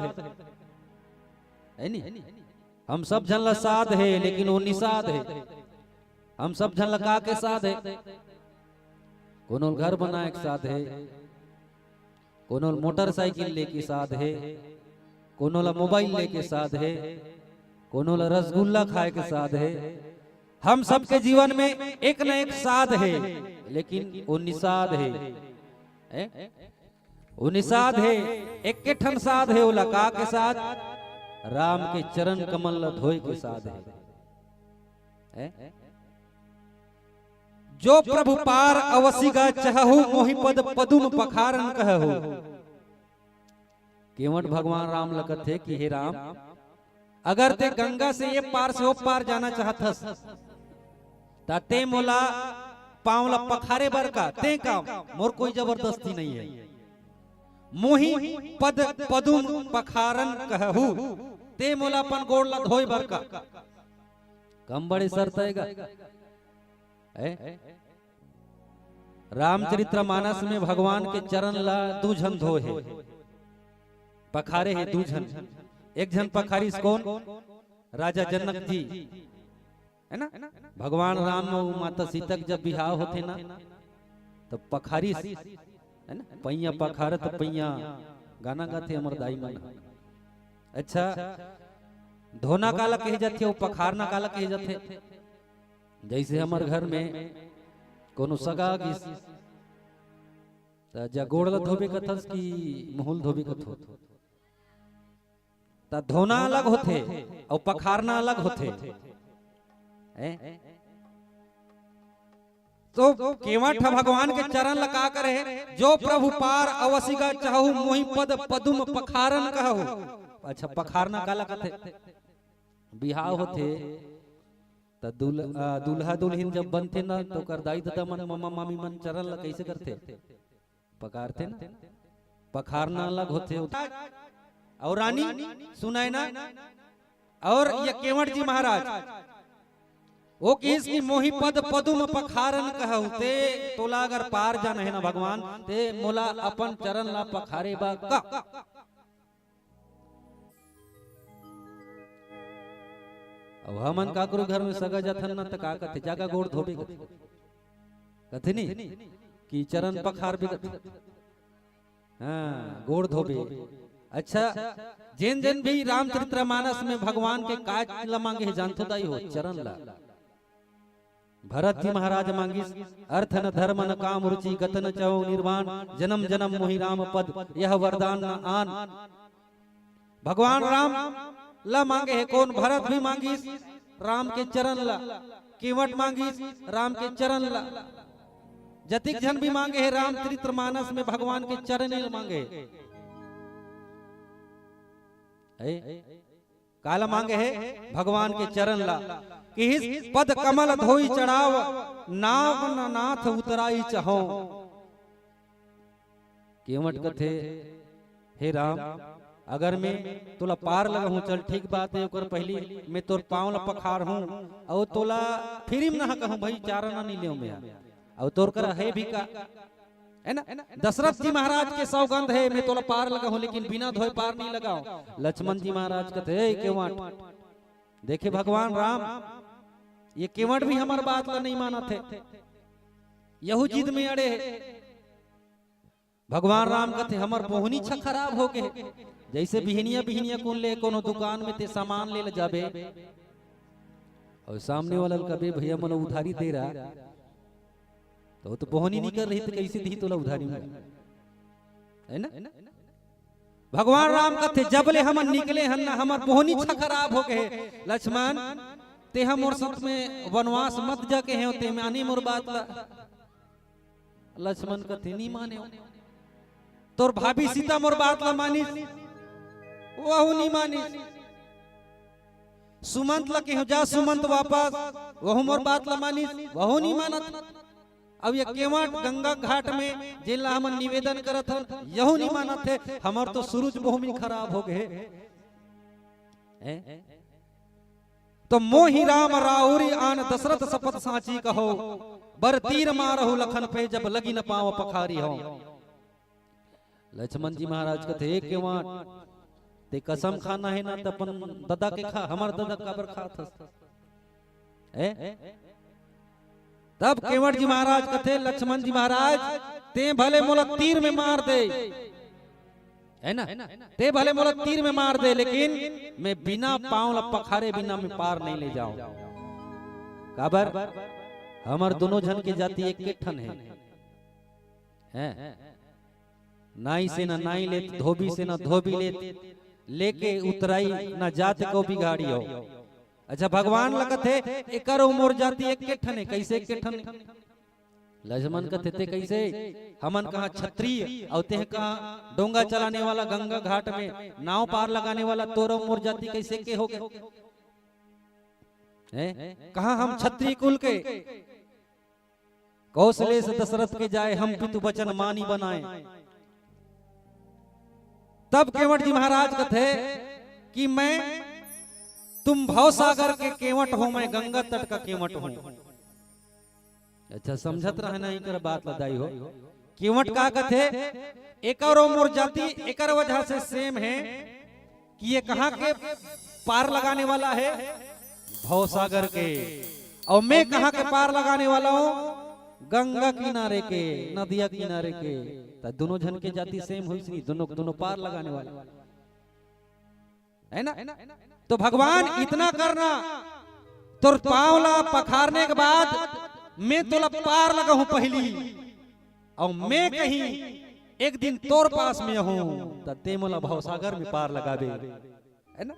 है नी। हम सब जन लसाद है लेकिन वो निषाद है। हम सब जन लगा के साथ है। कोनो घर बनाए के साथ है, कोनो मोटरसाइकिल लेके साथ है, कोनो ला मोबाइल लेके साथ है, कोनो ला रसगुल्ला खाए के साथ है। हम सबके जीवन में एक न एक साध है, लेकिन वो निषाद है। वो निषाद है, एक के ठन साध है। वो लका के साथ राम के चरण कमल धोए के साथ है। जो प्रभु पार अवसिगा चहु मोहि पद पदुम पखारन कहु। केवट भगवान राम लगत है कि हे राम, अगर ते गंगा से ये पार से वो पार जाना चाहतस ते मोला पावला पखारे बर का ते काम, मोर कोई जबरदस्ती नहीं है। मोहि पद पदुम पखारन कहु, ते मोला अपन गोड़ ला धोए बर का। कम बड़े शर्त है। रामचरितमानस में भगवान के चरण ला दूझन धोए है, पखारे है दूझन। एक जन पखारिस कौन? राजा जनक जी है ना। भगवान राम और माता सीता के जब बिहार होते ना तो पखारिस है ना, पैया पखारत पैया गाना गाते अमर दाई मन। अच्छा, धोना काला कहे जाते, वो पखारना काला कहे जाते। जैसे हमारे घर में कोनो सगा गिस जा गोड़ धोबे कथस की मुहुल धोबे कथो, ता धोना अलग होते और पखारना अलग होते। तो केवट भगवान के चरण लगा करे, जो प्रभु पार अवसिगा चाहू मोहि पद पदुम पखारन कहू। अच्छा, पखारना काला कथे बिहाव होते तो दूल्हा दुल्हन जब बनते ना तो कर दाई दादा मन मम्मा मामी मन चरण ला कैसे करते? पकारते ना। पखारना अलग होते। और रानी सुनाए ना। और ये केवट जी महाराज वो किस की मोहि पद पदुम पखारन कहू, ते तोला अगर पार जाना है ना भगवान, ते मोला अपन चरण ला पखारे बा का। अब हमन काकरो घर में सगा जाथन ना त का कथे जागा गोड़ धोबे कथे नहीं कि चरण पखार भी कथे। हाँ, गोड़ धोबे। अच्छा, जिन जिन भी रामचरितमानस में भगवान के काज ला मांगे है जानतो दाई हो चरण ला। भरत जी महाराज मांगिस अर्थ न धर्म न काम रुचि गत न चौ निर्वाण, जन्म जन्म मोहि राम पद यह वरदान न आन। भगवान राम ला मांगे है कौन? भरत भी मांगिस राम के चरण ला, केवट मांगिस राम के चरण ला, जतिक जन भी मांगे है रामचरितमानस में भगवान के चरण मांगे। काला मांगे है भगवान के चरण ला कि इस पद कमल धोई चढ़ाव, नाव न नाथ उतराई चाहो। केवट कथे हे राम, अगर मैं तोला पार लगा हूँ चल ठीक बात है, ओकर पहली मैं तोर पाँव ला पखार हूँ और तोला फिर ना कहूँ भाई चारा नहीं ले मैं, और तोर कर है भी का है ना। दशरथ जी महाराज के सौगंध है मैं तोला पार लगा हूँ लेकिन बिना धोए पार नहीं लगाओ। लक्ष्मण जी महाराज कहते हे केवट, देखे भगवान राम ये केवट भी हमार बात का नहीं माना थे, यहू जिद में अड़े है। भगवान राम कहते हमर पोहनी छ खराब हो गए। जैसे बिहनिया बिहनिया कौन ले कोनो दुकान में ते सामान ले जाबे और सामने वाला कबे भैया मन उधारी दे रहा तो पोहनी नहीं कर रही तो कैसे दी तोला उधारी में, है ना। भगवान राम कथे जबले हमन निकले हन ना हमर मोहनी छा खराब हो गए लक्ष्मण ते हम और सत में वनवास मत जाके हैं ते माने मोर बात ला लक्ष्मण कथे नहीं माने तोर भाभी सीता मोर बात ला मानिस वहु नहीं मानिस सुमंत ला के जा सुमंत वापस वहु मोर बात ला मानिस वहु नहीं मानत अब ये केवट गंगा घाट में जिला हम निवेदन करत हन यहू नहीं मानत है हमर तो सूरज भूमि खराब हो गए तो मोहि राम राउरी आन दशरथ शपथ साची कहो बर तीर मारहु लखन पे जब लगी न पाव पखारी हो लक्ष्मण जी महाराज कथे केवट ते कसम खाना है ना तपन दादा के खा हमार दादा काबर खात तब केवट जी महाराज कथे लक्ष्मण जी महाराज ते भले मोला तीर में मार दे है ना ते भले मोला तीर में मार दे लेकिन मैं बिना पांव ला पखारे बिना मैं पार नहीं ले जाऊं काबर हमार दोनों जन के जाति एक के ठन है नाई से ना नाई लेत धोबी से ना धोबी लेत लेके उतराई ना जात को बिगाड़ी हो अच्छा भगवान लगत है एकर उमर जाति एक के ठन है कैसे एक के ठन लक्ष्मण कथे ते कैसे हमन कहा क्षत्रिय और ते कहा डोंगा चलाने वाला गंगा घाट में नाव पार लगाने वाला तोरा उमर जाति कैसे के हो गए कहा हम क्षत्रिय कुल के कौशले से दशरथ के जाए हम पितु वचन मानी बनाए तब केवट जी महाराज कथे कि मैं तुम भवसागर के केवट हो मैं गंगा तट का केवट हूं अच्छा समझत रहना ही कर बात लदाई हो केवट का कथे एक और मोर जाति एक वजह से सेम है कि ये कहां के पार लगाने वाला है भवसागर के और मैं कहां के पार लगाने वाला हूं गंगा किनारे के नदिया किनारे के तो दोनों जन के जाति सेम हुई नहीं दोनों पार लगाने वाले है ना तो भगवान इतना करना तो पावला पखारने के बाद मैं तोला पार लगा हूं पहली और मैं कहीं एक दिन तोर पास में हूं तो ते मोला भवसागर में पार लगाबे है ना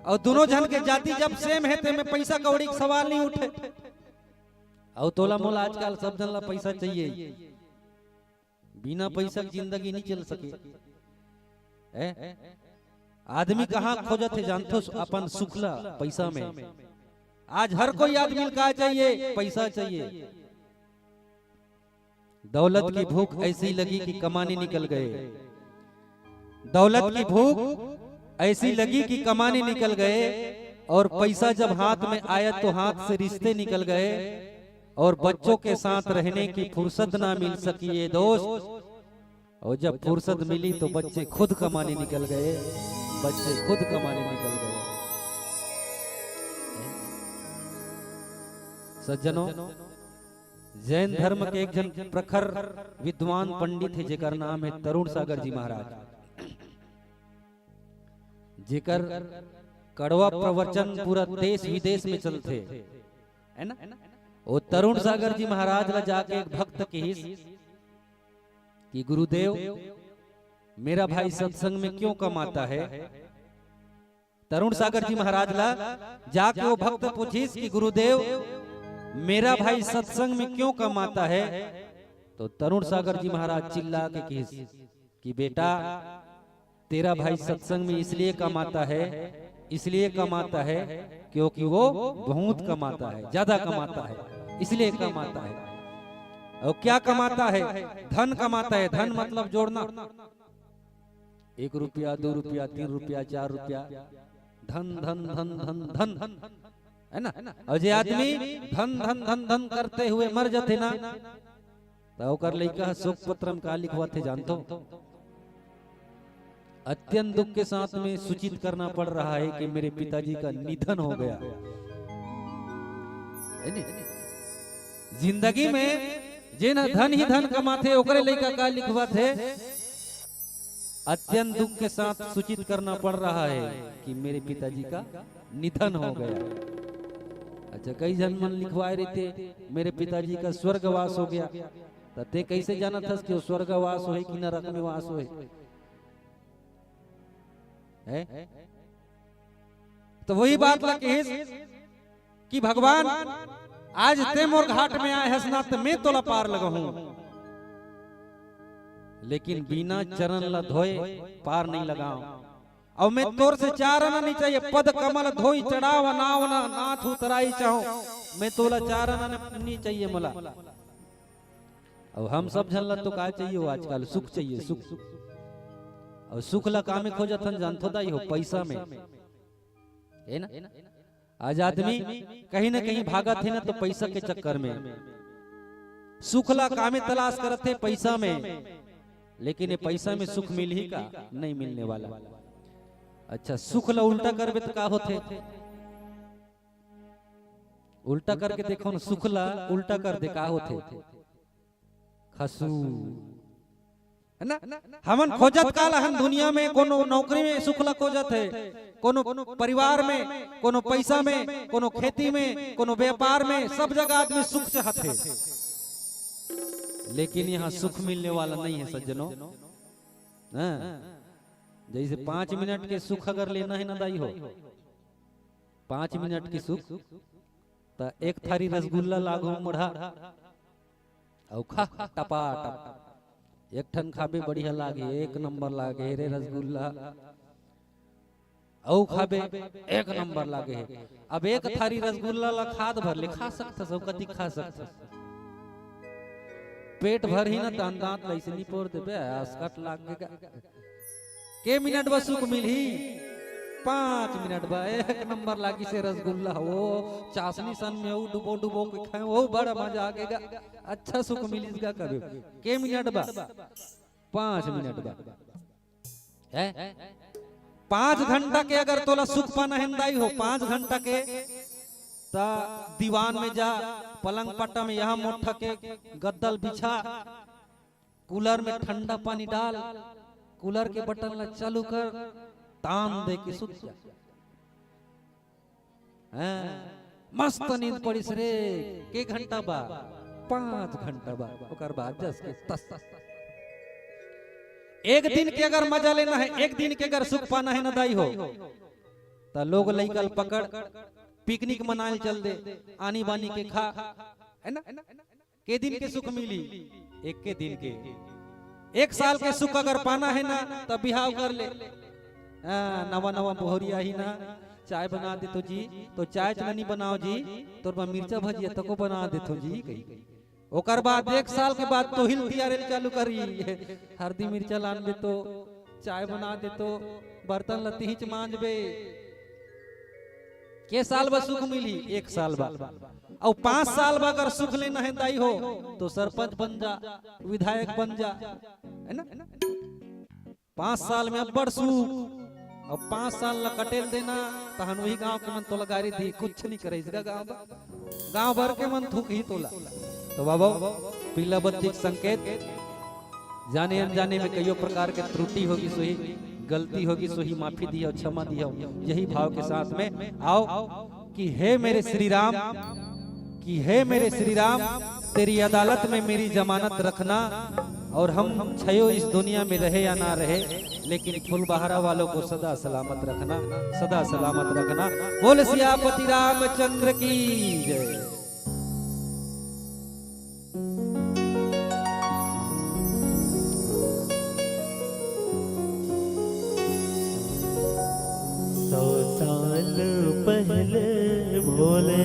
और दोनों जन के जाति जब सेम है ते में पैसा कौड़ी का सवाल नहीं उठे और तोला मोला आजकल सब जन ला पैसा चाहिए बिना पैसा की जिंदगी नहीं चल सके आदमी कहाँ खोजत है जानते हो अपन सुखला पैसा में आज हर कोई आदमी का चाहिए पैसा चाहिए दौलत की भूख ऐसी लगी कि कमाने निकल गए दौलत की भूख ऐसी लगी कि कमाने निकल गए और पैसा जब हाथ में आया तो हाथ से रिश्ते निकल गए और बच्चों के साथ रहने की फुर्सत ना मिल सकी ये दोस्त और जब फुर्सत मिली तो बच्चे खुद कमाने निकल गए बच्चे खुद कमाने निकल गए सज्जनों जैन धर्म के एक जन प्रखर विद्वान पंडित है जेकर नाम है तरुण सागर जी महाराज जेकर कड़वा प्रवचन पूरा देश विदेश में चलते है ना वो तरुण सागर जी महाराज ला जाके एक भक्त कहिस कि गुरुदेव मेरा भाई सत्संग में क्यों कमाता है तरुण सागर जी महाराज ला जाके वो भक्त पूछिस कि गुरुदेव मेरा भाई सत्संग में क्यों कमाता है तो तरुण सागर जी महाराज चिल्ला के कहिस कि बेटा तेरा भाई सत्संग में इसलिए कमाता है क्योंकि वो बहुत कमाता है ज्यादा कमाता है इसलिए कमाता है और क्या कमाता है धन कमाता है धन मतलब जोड़ना 1 रुपया 2 रुपया 3 रुपया 4 रुपया धन धन धन धन धन है ना और जे आदमी धन धन धन धन करते हुए मर जाते ना तो ओकर लइका शोक पत्र में का लिखवाते थे जानतो अत्यंत दुख के साथ में सूचित करना पड़ रहा है कि मेरे पिताजी का निधन हो गया जिंदगी में जे न धन ही धन कमाते ओकरे लइका का लिखवाते अत्यंत दुख के साथ सूचित करना पड़ रहा है कि मेरे पिताजी का निधन हो गया अच्छा कई जन मन लिखवाए रहते मेरे पिताजी का स्वर्गवास हो गया तो ते कैसे जाना था कि वो स्वर्गवास हो कि नरक में वास हो है? तो वही बात लगे कि भगवान आज ते मोर घाट में आए हसना तो मैं तोला पार लगहूं, लेकिन बिना चरण ला धोए पार नहीं लगाऊं। और मैं तोर से चार आना नहीं चाहिए, पद कमल धोई चढ़ावा नावना नाथ उतराई चाहूं, मैं तोला चार आना नहीं चाहिए मला। अब हम सब झल्ला तो का चाहिए हो आजकल, सुख चाहिए सुख। और सुख ला का में खोजत हन जानतो दाई हो, पैसा में है ना। आज आदमी कहीं ना कहीं भागत है ना तो पैसा के चक्कर में, सुख ला का में तलाश करते पैसा में, लेकिन ये पैसा में सुख मिल ही का नहीं मिलने वाला। अच्छा सुख ला उल्टा करबे तो का होते, उल्टा करके देखो ना, सुख ला उल्टा कर दे का होते, खसू है ना। हमन खोजत काला हम दुनिया में, कोनो नौकरी में सुख ला खोजत है, कोनो परिवार में, कोनो पैसा में, कोनो खेती में, कोनो व्यापार में, सब जगह आदमी सुख चाहत है, लेकिन यहाँ सुख मिलने वाला नहीं है सज्जनों। जैसे 5 मिनट के सुख अगर लेना है ना दाई हो, 5 मिनट की सुख, तो एक थारी रसगुल्ला लागू मुढ़ा और खा टपा टप, एक ठन खाबे बढ़िया लागे, एक नंबर लागे रे रसगुल्ला, औ खाबे एक नंबर लागे। अब एक थारी रसगुल्ला ला खाद भर ले खा सकता, सब कति खा सकता, पेट भर ही ना तान दांत लइसे नहीं पोर देबे, आसकट लागेगा। के मिनट बस सुख मिलही, 5 मिनट बा एक नंबर लागी से रसगुल्ला, वो चाशनी सन में वो डुबो डुबो के खाए, वो बड़ा मजा आगेगा, अच्छा सुख मिलेगा कभी। के मिनट बा 5 मिनट बा है। 5 घंटा के अगर तोला सुख पाना है दाई हो, 5 घंटा के ता दीवान में जा, पलंग पट्टा में यहाँ मोटा के गद्दल बिछा, कूलर में ठंडा पानी डाल, कूलर के बटन ला चालू कर, तान दे के सुत जा, मस्त नींद पड़िस रे। के घंटा बा 5 घंटा बा, ओकर बाद जस के तस। एक दिन के अगर मजा लेना है, एक दिन के अगर सुख पाना है ना दाई हो, तो लोग लइकल पकड़ पिकनिक मनाए चल दे, आनी बानी के खा, है ना। के दिन के सुख मिली, एक के दिन के। 1 साल के सुख अगर पाना है ना तब बिहाव कर ले। नवा नवा बोहरिया ही ना, चाय बना दे तो जी, तो चाय चलनी बनाओ जी, तो मिर्चा भजिया तको बना दे तो जी कही। ओकर बाद 1 साल के बाद तो हिल तियारे चालू करी, हल्दी मिर्चा लान दे तो, चाय बना दे तो, बर्तन लती हिच मांजबे। के साल बा सुख मिली, 1 साल बाद। और 5 साल बाद अगर सुख लेना है दाई हो, तो सरपंच बन जा, विधायक बन जा, है ना। 5 साल में अब्बड़ सुख, और 5 साल ला कटेल देना, तहन वही गांव के मन तोला गारी दी, कुछ नहीं करे इसका गांव भर के मन थूक ही तोला। तो बाबा पीला बत्ती संकेत, जाने अनजाने में कई प्रकार के त्रुटि होगी, सोही गलती होगी, सोही माफी दिया, क्षमा दिया, यही भाव के साथ में आओ कि हे मेरे श्री राम, कि हे मेरे श्री राम, तेरी अदालत में मेरी जमानत रखना, और हम छयो इस दुनिया में रहे या ना रहे, लेकिन फुलबहारा वालों को सदा सलामत रखना, सदा सलामत रखना। बोल सियापति रामचंद्र की जय। पहले भोले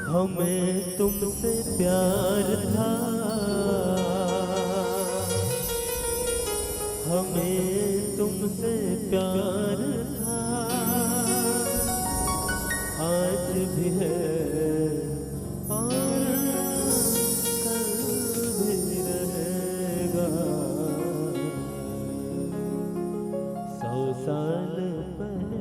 हमें तुमसे प्यार था, हमें तुमसे प्यार था, आज भी है और कल भी रहेगा। 100 साल पहले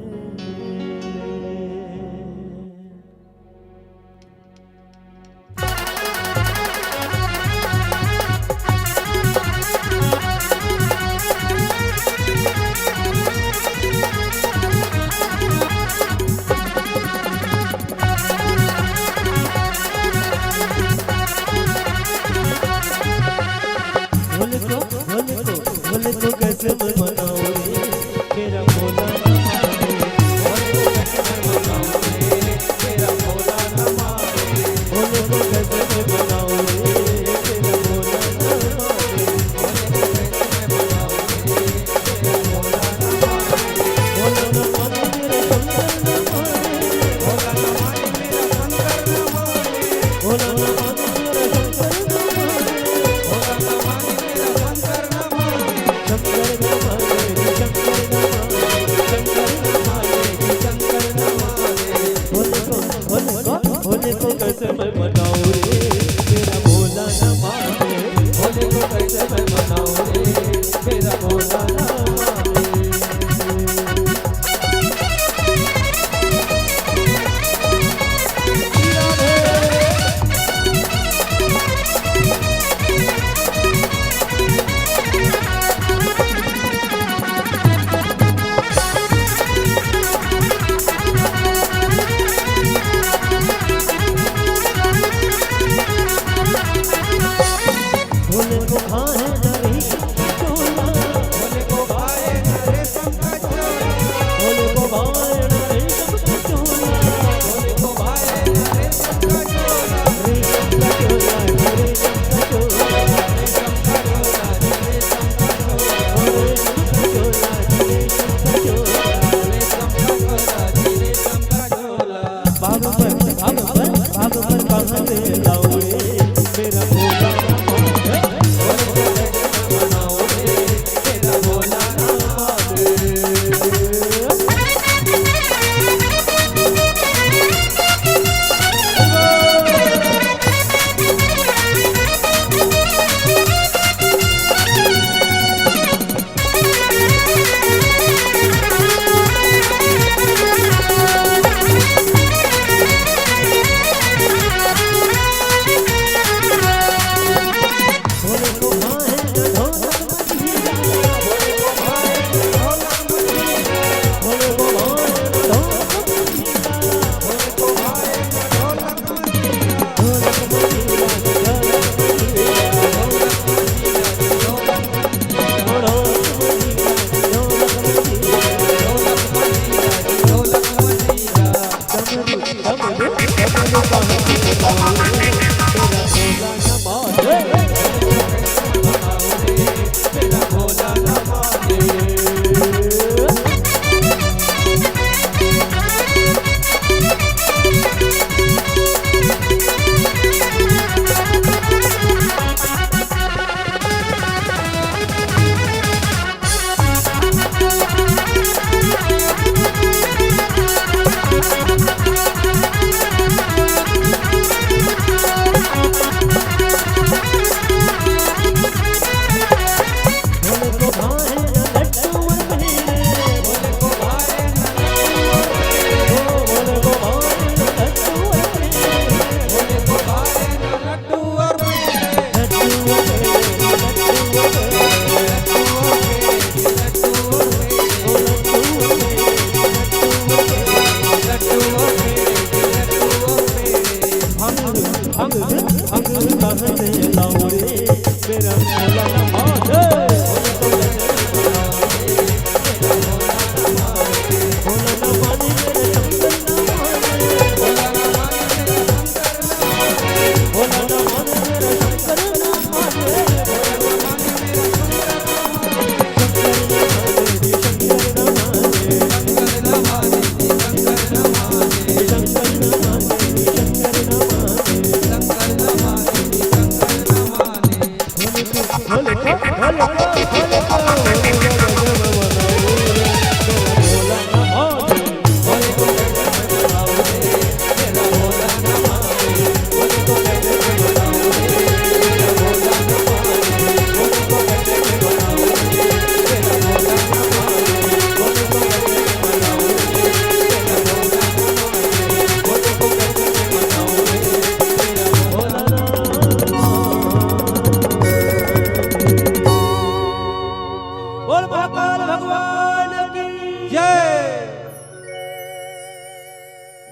भोले को कैसे मैं मनाऊं रे मेरा भोला न माने। भोले को कैसे मैं मनाऊं रे मेरा भोला न माने। भोले को कैसे मैं मनाऊं रे मेरा भोला न माने। भोले को कैसे मैं मनाऊं रे मेरा भोला न माने। भोला न माने मेरे शंकर न माने। भोला न माने मेरा शंकर न माने। भोला न माने मेरा शंकर न माने। भोला न माने मेरा शंकर न माने। शंकर न माने शंकर न माने शंकर न माने भोले को कैसे मैं मनाऊं रे मेरा भोला न माने। भोले को कैसे मैं मनाऊं रे मेरा भोला न माने। भोले को भाए नरे चोला। भोले को भाए नरे सबका चोला। भोले को भाए नरे सबका चोला। भोले को भाए नरे सबका चोला। रे सबका चोला रे सबका चोला। रे सबका चोला रे सबका चोला। रे सबका चोला रे सबका चोला। रे सबका चोला रे सबका चोला। भाग पर कहाँ से लाऊं रे मेरा भोला न माने। भोले को कैसे मैं मनाऊं रे मेरा भोला न माने। भोले को भाए ढोलक मजीरा। भोले को भाए ढोलक मजीरा। भोले को भाए ढोलक मजीरा। भोले को भाए ढोलक मजीरा। ढोलक मजीरा ढोलक मजीरा। ढोलक मजीरा ढोलक मजीरा। ढोलक मजीरा ढोलक मजीरा। ढोलक मजीरा ढोलक मजीरा। डमरू कहाँ से लाऊं रे मेरा भोला न माने। मेरा भोला न माने। भोले को भाए न लड्डू और मेरे। भोले को भाए न लड्डू और मेरे। भोले को भाए न लड्डू और मेरे। लड्डू और मेरे लड्डू और मेरे। लड्डू और मेरे लड्डू और मेरे। लड्डू और मेरे लड्डू और मेरे। भंग कहाँ से लाऊं रे मेरा भोला न माने। भोला न माने मेरे शंकर न माने। भोला न माने मेरे शंकर न माने। भोला न माने मेरे शंकर न माने। भोला न माने मेरे शंकर न माने। शंकर न माने शंकर न माने। शंकर न माने शंकर न माने। शंकर न माने शंकर न माने। भोले को भोले को भोले को भोले को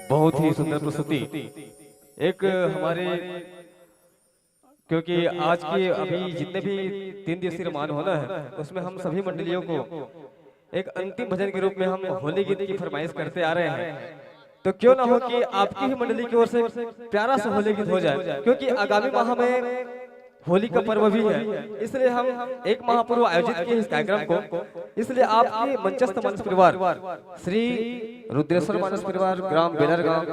बहुत ही सुंदर प्रस्तुति। एक हमारे क्योंकि आज की अभी जितने भी 3 दिवसीय रामायण होना है उसमें हम सभी मंडलियों को एक अंतिम भजन के रूप में हम होली गीत की फरमाइश करते आ रहे हैं। तो क्यों ना हो कि आपकी ही मंडली की ओर से प्यारा सा होली गीत हो जाए, क्योंकि आगामी माह में होली का पर्व भी है, इसलिए हम एक माह पूर्व आयोजित किए इस कार्यक्रम को। इसलिए आपके मंचस्थ मानस परिवार श्री रुद्रेश्वर मानस परिवार, ग्राम बेलरगांव,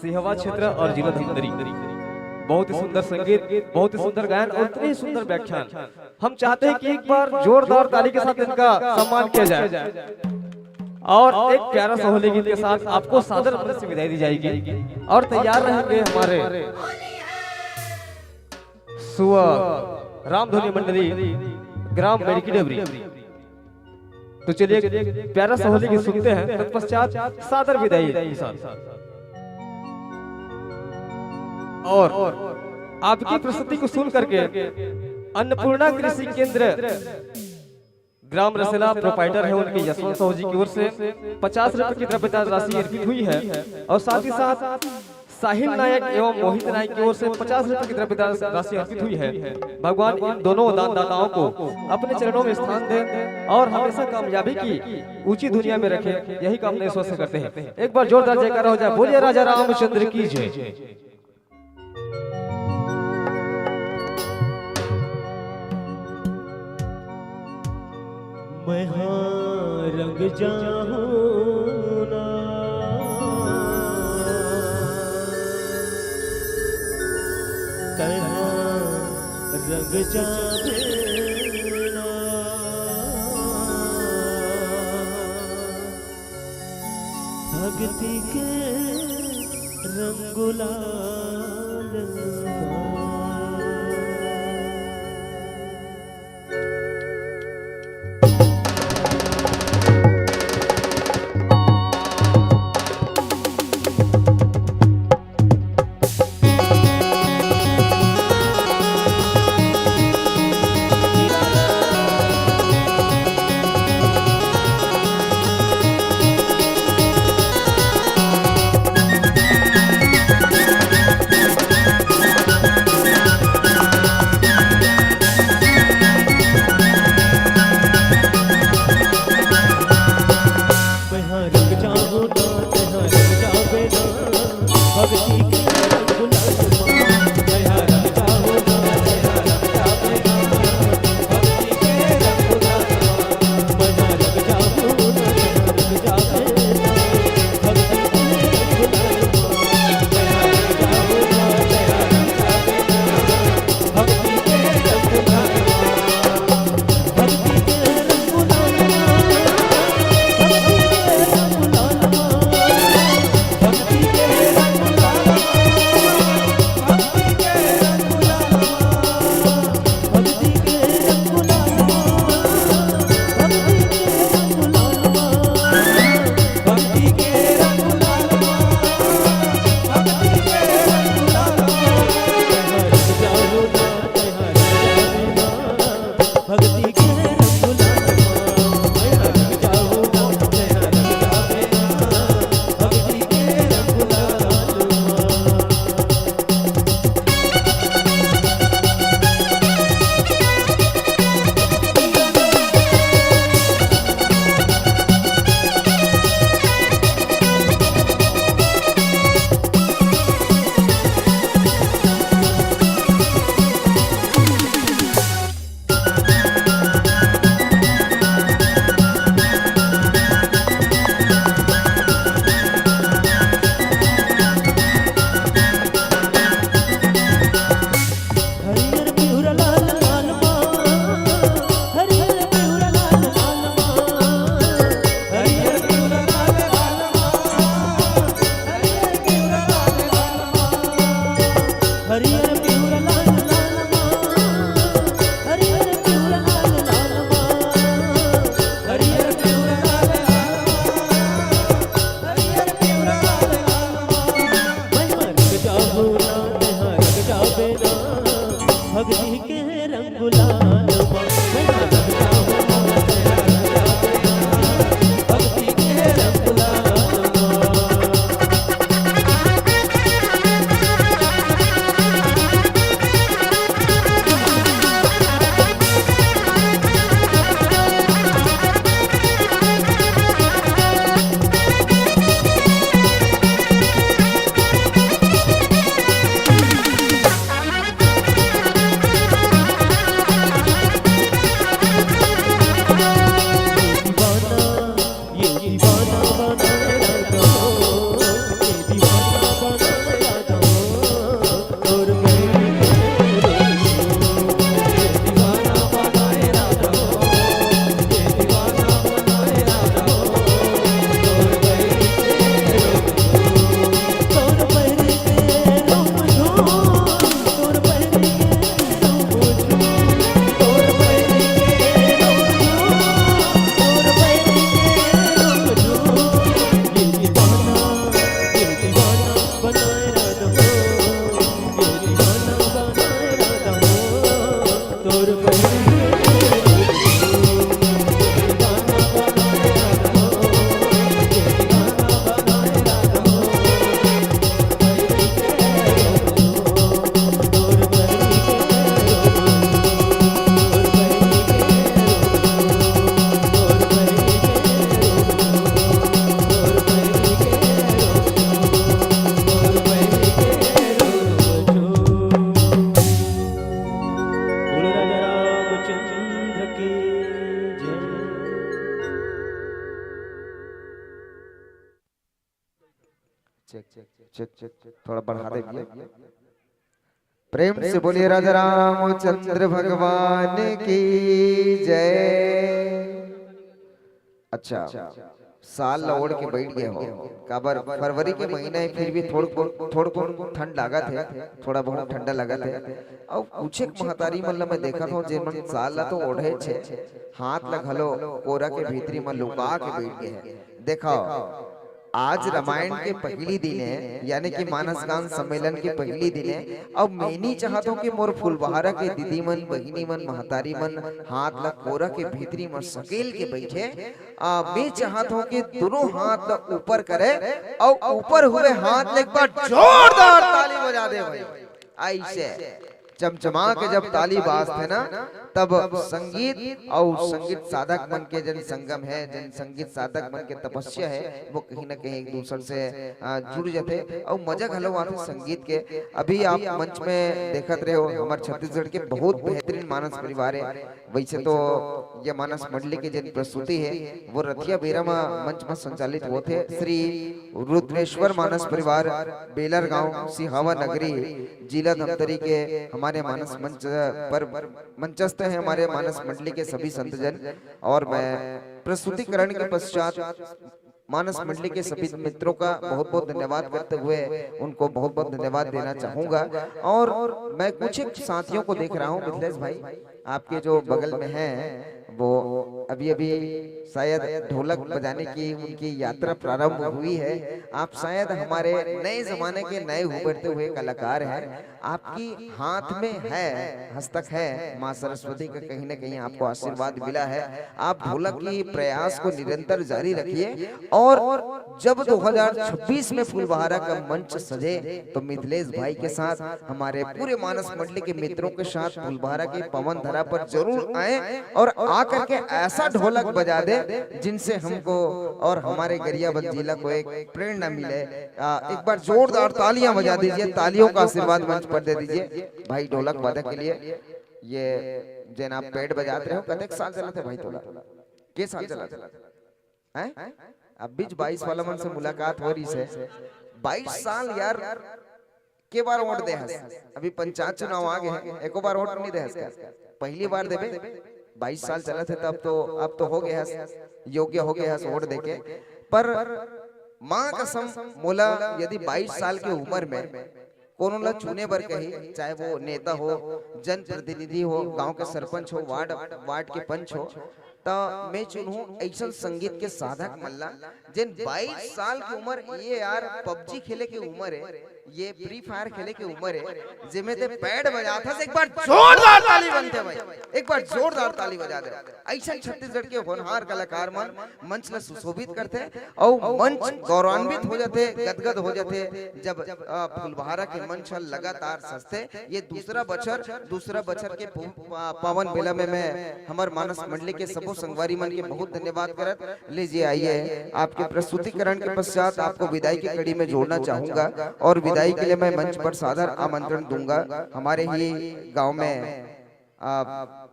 सिहवा क्षेत्र और जिला धमतरी, बहुत ही सुंदर संगीत, बहुत ही सुंदर गायन और इतनी सुंदर व्याख्यान। हम चाहते हैं कि एक बार जोरदार ताली के साथ इनका सम्मान किया जाए और एक प्यारा सा होली गीत के साथ आपको सादर मंच से विदाई दी जाएगी। और तैयार रहेंगे हमारे सुआ रामधुनी मंडली, ग्राम मेडिकी डेबरी। तो चलिए प्यारा सा होली गीत सुनते हैं, तत्पश्चात सादर विदाई के साथ। और आपकी प्रस्तुति को सुन करके अन्नपूर्णा कृषि केंद्र ग्राम रसेला प्रोपाइटर है उनके यशवंत साहू जी की ओर से 50 रुपए की द्रव्यदान राशि अर्पित हुई है। और साथ ही साथ साहिल नायक एवं मोहित नायक की ओर से 50 रुपए की द्रव्यदान राशि अर्पित हुई है। भगवान इन दोनों दानदाताओं को अपने चरणों में स्थान दें और हमेशा कामयाबी की ऊंची दुनिया में रखें, यही कामना ईश्वर से करते हैं। एक बार जोरदार जयकारा हो जाए, बोलिए राजा रामचंद्र की जय। मैं हाँ रंग जाऊं ना, कहाँ रंग जावे ना, भक्ति के रंग गुलाल बोलो राजा रामचंद्र की जय। Check check check check check थोड़ा बढ़ा दे भैया। प्रेम से बोलिए राजा रामचंद्र भगवान की जय। अच्छा साल ओढ़ के बैठ गए हो काबर फरवरी के महीना है फिर भी थोड़ा ठंड लगा थे, थोड़ा बहुत ठंडा लगा थे। और कुछ एक महतारी मन मैं देखा था जे मन साल ला तो ओढ़े छे हाथ लग हलो कोरा के भीतरी में लुका के बैठ गए हैं। देखो आज रामायण के पहली दिन है यानी कि मानस गान सम्मेलन के पहली दिन है। अब मैनी चाहता हूँ कि मोर फुलबहारा के दीदी मन बहिनी मन महतारी मन हाथ ला कोरा के भीतरी में सकेल के बैठे। मैं चाहता हूँ कि दोनों हाथ ला ऊपर करे और ऊपर हुए हाथ ले एक बार जोरदार ताली बजा दे भाई। ऐसे चमचमा के जब ताली बाजते ना तब संगीत और संगीत साधक मन के जन संगम है, जन संगीत साधक मन के तपस्या है वो कहीं ना कहीं एक दूसरे से जुड़ जाते और मजा घलो आते संगीत के। अभी आप मंच में देखते रहे हो हमारे छत्तीसगढ़ के बहुत बेहतरीन मानस परिवार है। वैसे तो ये मानस मंडली की जन प्रस्तुति है वो रथिया बेरा मंच में संचालित होते श्री रुद्रेश्वर मानस परिवार बेलर गांव सिहावा नगरी जिला धमतरी के हमारे मानस मंच पर मंचस्थ है हमारे मानस मंडली के सभी संतजन। और मैं प्रस्तुतिकरण के पश्चात मानस मंडली के सभी मित्रों का बहुत बहुत धन्यवाद करते हुए उनको बहुत बहुत धन्यवाद देना चाहूंगा। और मैं कुछ एक साथियों को देख रहा हूँ मिथिलेश भाई आपके जो बगल में हैं वो अभी अभी शायद ढोलक बजाने की उनकी यात्रा प्रारंभ हुई है। आप शायद हमारे नए जमाने के नए उभरते हुए कलाकार हैं। आपकी हाथ में है हस्तक है माँ सरस्वती का कहीं ना कहीं आपको आशीर्वाद मिला है। आप ढोलक की प्रयास को निरंतर जारी रखिए। और जब 2026 में फुलबहारा का मंच सजे तो मिथिलेश भाई के साथ हमारे पूरे मानस मंडली के मित्रों के साथ फुलबहारा की पवन धरा पर जरूर आए और आकर के ऐसा ढोलक बजा दे जिनसे हमको और हमारे गरियाबंद जिला को एक प्रेरणा मिले। एक बार जोरदार तालियां बजा दीजिए, तालियों का आशीर्वाद मंच पर दे दीजिए भाई ढोलक वादक के लिए। ये जैन आप पेड़ बजाते रहे हो कतेक साल चला थे भाई तोला के साल चला हैं? अब बीच 22 वाला मन से मुलाकात हो रही है। 22 साल यार के बार वोट दे हस अभी पंचायत चुनाव आ गए एको बार वोट नहीं दे हस पहली बार देबे 22 साल चला थे तब तो अब तो हो गया है योग्य हो गया है वोट देके। पर माँ कसम मोला यदि 22 साल की उम्र में कोनो ला चुने बर कही चाहे वो नेता हो जन प्रतिनिधि हो गांव के सरपंच हो वार्ड के पंच हो तो मैं चुनूं ऐसा संगीत के साधक मल्ला जिन 22 साल की उम्र ये यार पबजी खेले की उम्र है ये फ्री फायर खेले की उम्र है जिमे ते पैड बजाता एक बार जोरदार ताली बनते भाई एक बार जोरदार ताली बजा दे। ऐसा छत्तीसगढ़ के होनहार कलाकार मन मंच ला सुशोभित करते और मंच गौरवान्वित हो जाते गदगद हो जाते जब फुलबहारा के मंच लगातार सजते। ये दूसरा बचर के पावन बेला में मैं हमार मानस मंडली के सबो संगवारी मन के बहुत धन्यवाद करत। लीजिए आइए आपके प्रस्तुतिकरण के पश्चात आपको विदाई की कड़ी में जोड़ना चाहूंगा और विदाई के लिए मैं मंच पर सादर आमंत्रण दूंगा। हमारे ही गांव में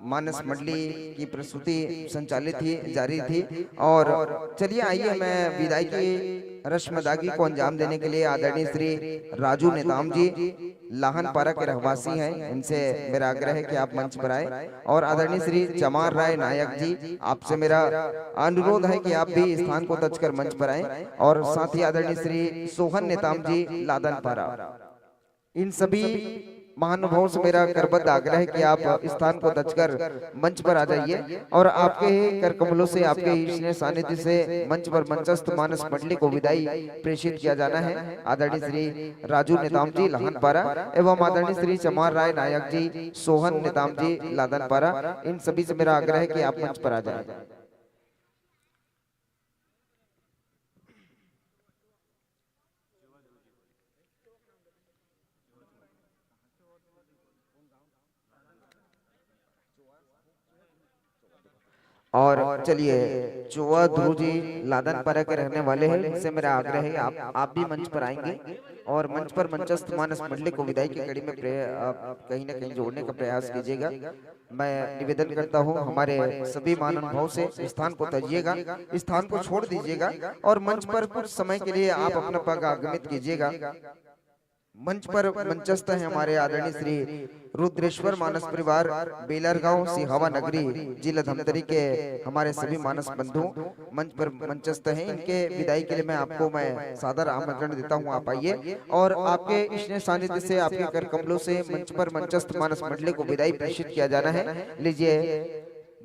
मानस मंडली की प्रस्तुति संचालित थी जारी थी। और चलिए आइए मैं विदाई की रस्म अदागी को अंजाम देने के लिए आदरणीय श्री राजू नेताम जी लाहनपारा के रहवासी हैं इनसे मेरा आग्रह है कि आप मंच पर आए। और आदरणीय श्री चमार राय नायक जी आपसे मेरा अनुरोध है कि आप भी स्थान को तज कर मंच पर आए। और साथ ही आदरणीय श्री सोहन नेताम जी लादनपारा इन सभी महानुभाव से मेरा करबद्ध आग्रह है कि आप स्थान को तजकर मंच पर आ जाइए और आपके ही कर कमलों से, आपके ही स्नेह सानिध्य से मंच पर मंचस्थ मानस मंडली को विदाई प्रेषित किया जाना है। आदरणीय श्री राजू नेताम जी लाहनपारा एवं आदरणीय श्री चमार राय नायक जी, सोहन नेताम जी लादनपारा, इन सभी से मेरा आग्रह है कि आप मंच पर आ जाए। और चलिए, चुआ ध्रुव जी लादनपारा के रहने वाले हैं, इनसे मेरा आग्रह है आप भी मंच पर आएंगे और मंच पर मंचस्थ मानस मंडली को विदाई की कड़ी में कहीं न कहीं जोड़ने का प्रयास कीजिएगा। मैं निवेदन करता हूं हमारे सभी महानुभाव से, स्थान को तजिएगा, स्थान को छोड़ दीजिएगा और मंच पर कुछ समय के लिए आप अपना पग आगमित कीजिएगा। मंच पर मंचस्थ है हमारे आदरणीय श्री रुद्रेश्वर मानस परिवार बेलरगांव सिहावा नगरी जिला धमतरी के हमारे सभी मानस बंधु मंच पर मंचस्थ हैं। इनके विदाई के लिए मैं सादर आमंत्रण देता हूं, आप आइए और आपके स्नेह सानिध्य से, आपके कर कमलों से मंच पर मंचस्थ मानस मंडली को विदाई प्रेषित किया जाना है। लीजिए,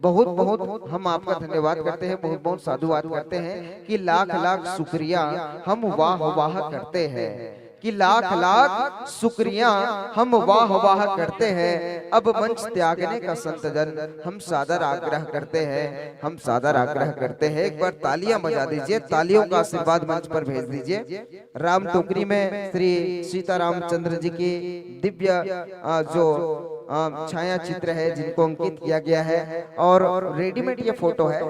बहुत बहुत हम आपका धन्यवाद करते हैं, बहुत बहुत साधुवाद करते हैं कि लाख लाख शुक्रिया हम वाह वाह करते हैं, कि लाख लाख शुक्रिया हम वाह वाह करते हैं। अब मंच त्यागने का संत जन हम सादर आग्रह करते हैं, हम सादर आग्रह करते हैं। एक बार तालियां बजा दीजिए, तालियों का आशीर्वाद मंच पर भेज दीजिए। राम टोकरी में श्री सीताराम चंद्र जी की दिव्य जो छाया चित्र है जिनको अंकित किया गया है और रेडीमेड ये फोटो है,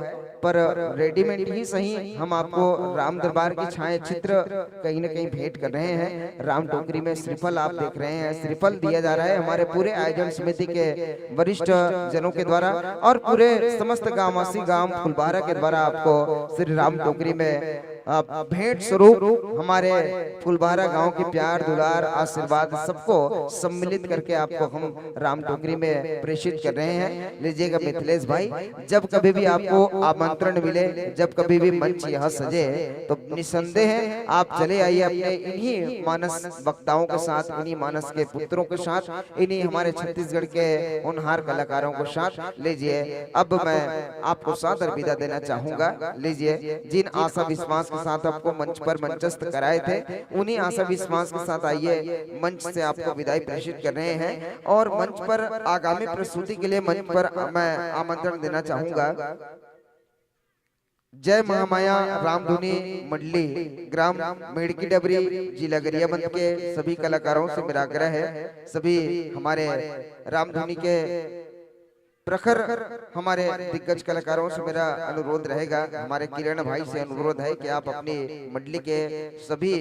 पर रेडीमेड ही सही हम आपको राम दरबार की छाया चित्र कहीं न कहीं भेंट कर रहे हैं। राम टोकरी में श्रीफल आप देख रहे हैं, श्रीफल दिया जा रहा है हमारे पूरे आयोजन समिति के वरिष्ठ जनों के द्वारा और पूरे समस्त गांववासी गांव फुलबारा के द्वारा आपको श्री राम टोकरी में भेंट स्वरूप हमारे फुलबारा गांव के प्यार दुलार आशीर्वाद सबको सम्मिलित करके आपको हम राम टोकरी में प्रेषित कर रहे हैं। लीजिएगा मिथिलेश भाई, जब कभी भी आपको आमंत्रण मिले, जब कभी भी मंच यह सजे तो निसंदेह आप चले आइए अपने इन्हीं मानस वक्ताओं के साथ, इन्हीं मानस के पुत्रों के साथ, इन्हीं हमारे छत्तीसगढ़ के होनहार कलाकारों के साथ। लीजिए, अब मैं आपको सादर विदा देना चाहूंगा। लीजिए, जिन आशा विश्वास के साथ आपको मंच पर मंचस्थ कराए थे, उन्हीं आशा विश्वास के साथ आइए मंच से आपको विदाई प्रेषित कर रहे हैं और मंच पर आगामी प्रस्तुति के लिए मंच पर मैं आमंत्रण देना चाहूंगा। जय महामाया रामधुनी मंडली ग्राम मेड़की डबरी जिला गरियाबंद के सभी कलाकारों से मेरा आग्रह है, सभी हमारे रामधुनी के प्रखर हमारे दिग्गज कलाकारों से मेरा अनुरोध रहेगा, हमारे किरण भाई से अनुरोध है कि आप अपनी मंडली के सभी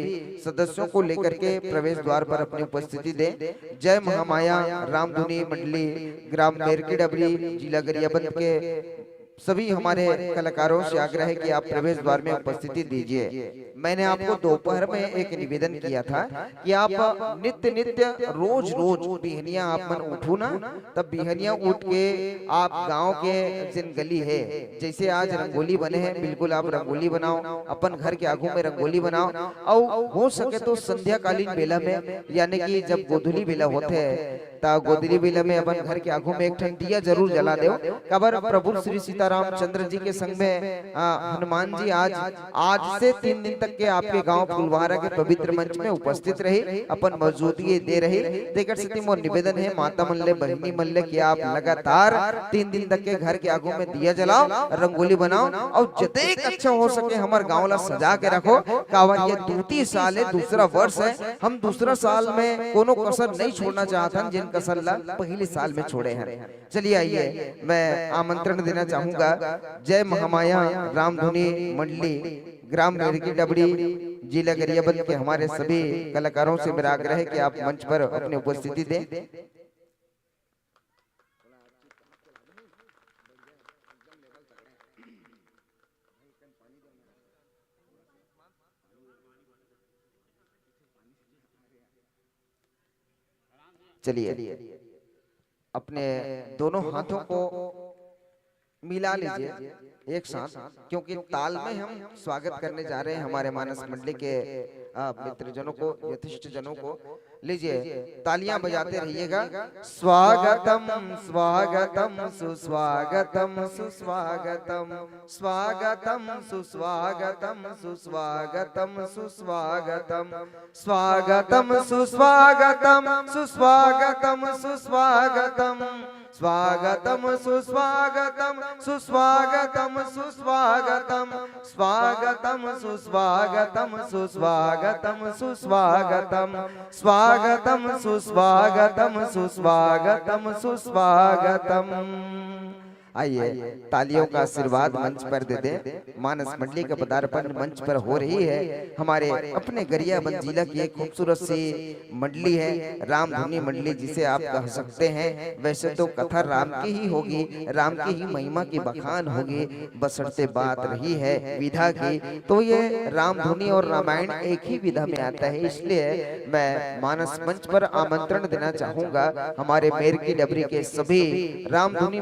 सदस्यों को लेकर के प्रवेश द्वार पर अपनी उपस्थिति दें। जय महामाया रामधुनी मंडली ग्राम मेड़की डबरी जिला गरियाबंद के सभी हमारे कलाकारों से आग्रह है कि आप प्रवेश द्वार में उपस्थिति दीजिए। मैंने आपको दोपहर में एक निवेदन किया था कि आप नित्य नित्य रोज रोज बिहनिया आप मन उठो ना, तब बिहनिया उठ के आप गांव के जिन गली है, जैसे आज रंगोली बने हैं, बिल्कुल आप रंगोली बनाओ, अपन घर के आगू में रंगोली बनाओ और हो सके तो संध्या कालीन बेला में, यानी कि जब गोधुली बेला होते है ता गोधुली बेला में अपन घर के आगू में एक ठन दिया जरूर जला दो। कबर प्रभु श्री सीताराम चंद्र जी के संग में हनुमान जी आज से 3 दिन तक के आपके गांव फुलवारा के पवित्र मंच में उपस्थित रहे, अपन मौजूदगी दे रहे। देकर स्थिति मोर निवेदन है माता मल्ले बहनी मल्ले कि आप लगातार 3 दिन तक के घर के आगू में दिया जलाओ, रंगोली बनाओ और जतेक अच्छा हो सके हमारे गाँव ला सजा के रखो। कावर ये 2 साल है, दूसरा वर्ष है, हम दूसरा साल में कोनो कसर नहीं छोड़ना चाहता जिन कसर ला पहले साल में छोड़े हैं। चलिए आइए, मैं आमंत्रण देना चाहूंगा। जय महामाया रामधुनी मंडली ग्राम मेड़की डबरी जिला गरियाबंद के हमारे सभी कलाकारों से मेरा आग्रह है कि आप मंच पर अपनी उपस्थिति दें। चलिए, अपने दोनों हाथों को मिला लीजिए एक साथ, क्योंकि ताल में हम स्वागत करने जा रहे हैं हमारे मानस मंडली के मित्रजनों को, यथिष्ठ जनों को। लीजिए तालियां बजाते रहिएगा। स्वागतम स्वागतम सुस्वागतम सुस्वागतम स्वागतम सुस्वागतम सुस्वागतम सुस्वागतम स्वागतम सुस्वागतम सुस्वागतम सुस्वागतम स्वागतम सुस्वागतम सुस्वागतम सुस्वागतम स्वागतम सुस्वागतम सुस्वागतम सुस्वागतम स्वागतम सुस्वागतम सुस्वागतम सुस्वागतम। आइए तालियों का आशीर्वाद मंच पर दे दें। मानस मंडली का पदार्पण मंच पर हो रही है। हमारे अपने गरियाबंद जिला की एक खूबसूरत सी मंडली है, रामधुनी मंडली जिसे आप कह सकते हैं। वैसे तो कथा राम की ही होगी, राम की ही महिमा की बखान होगी, बशर्ते बात रही है विधा की, तो ये रामधुनी और रामायण एक ही विधा में आता है। इसलिए मैं मानस मंच पर आमंत्रण देना चाहूंगा हमारे मेर की डबरी के सभी रामधुनी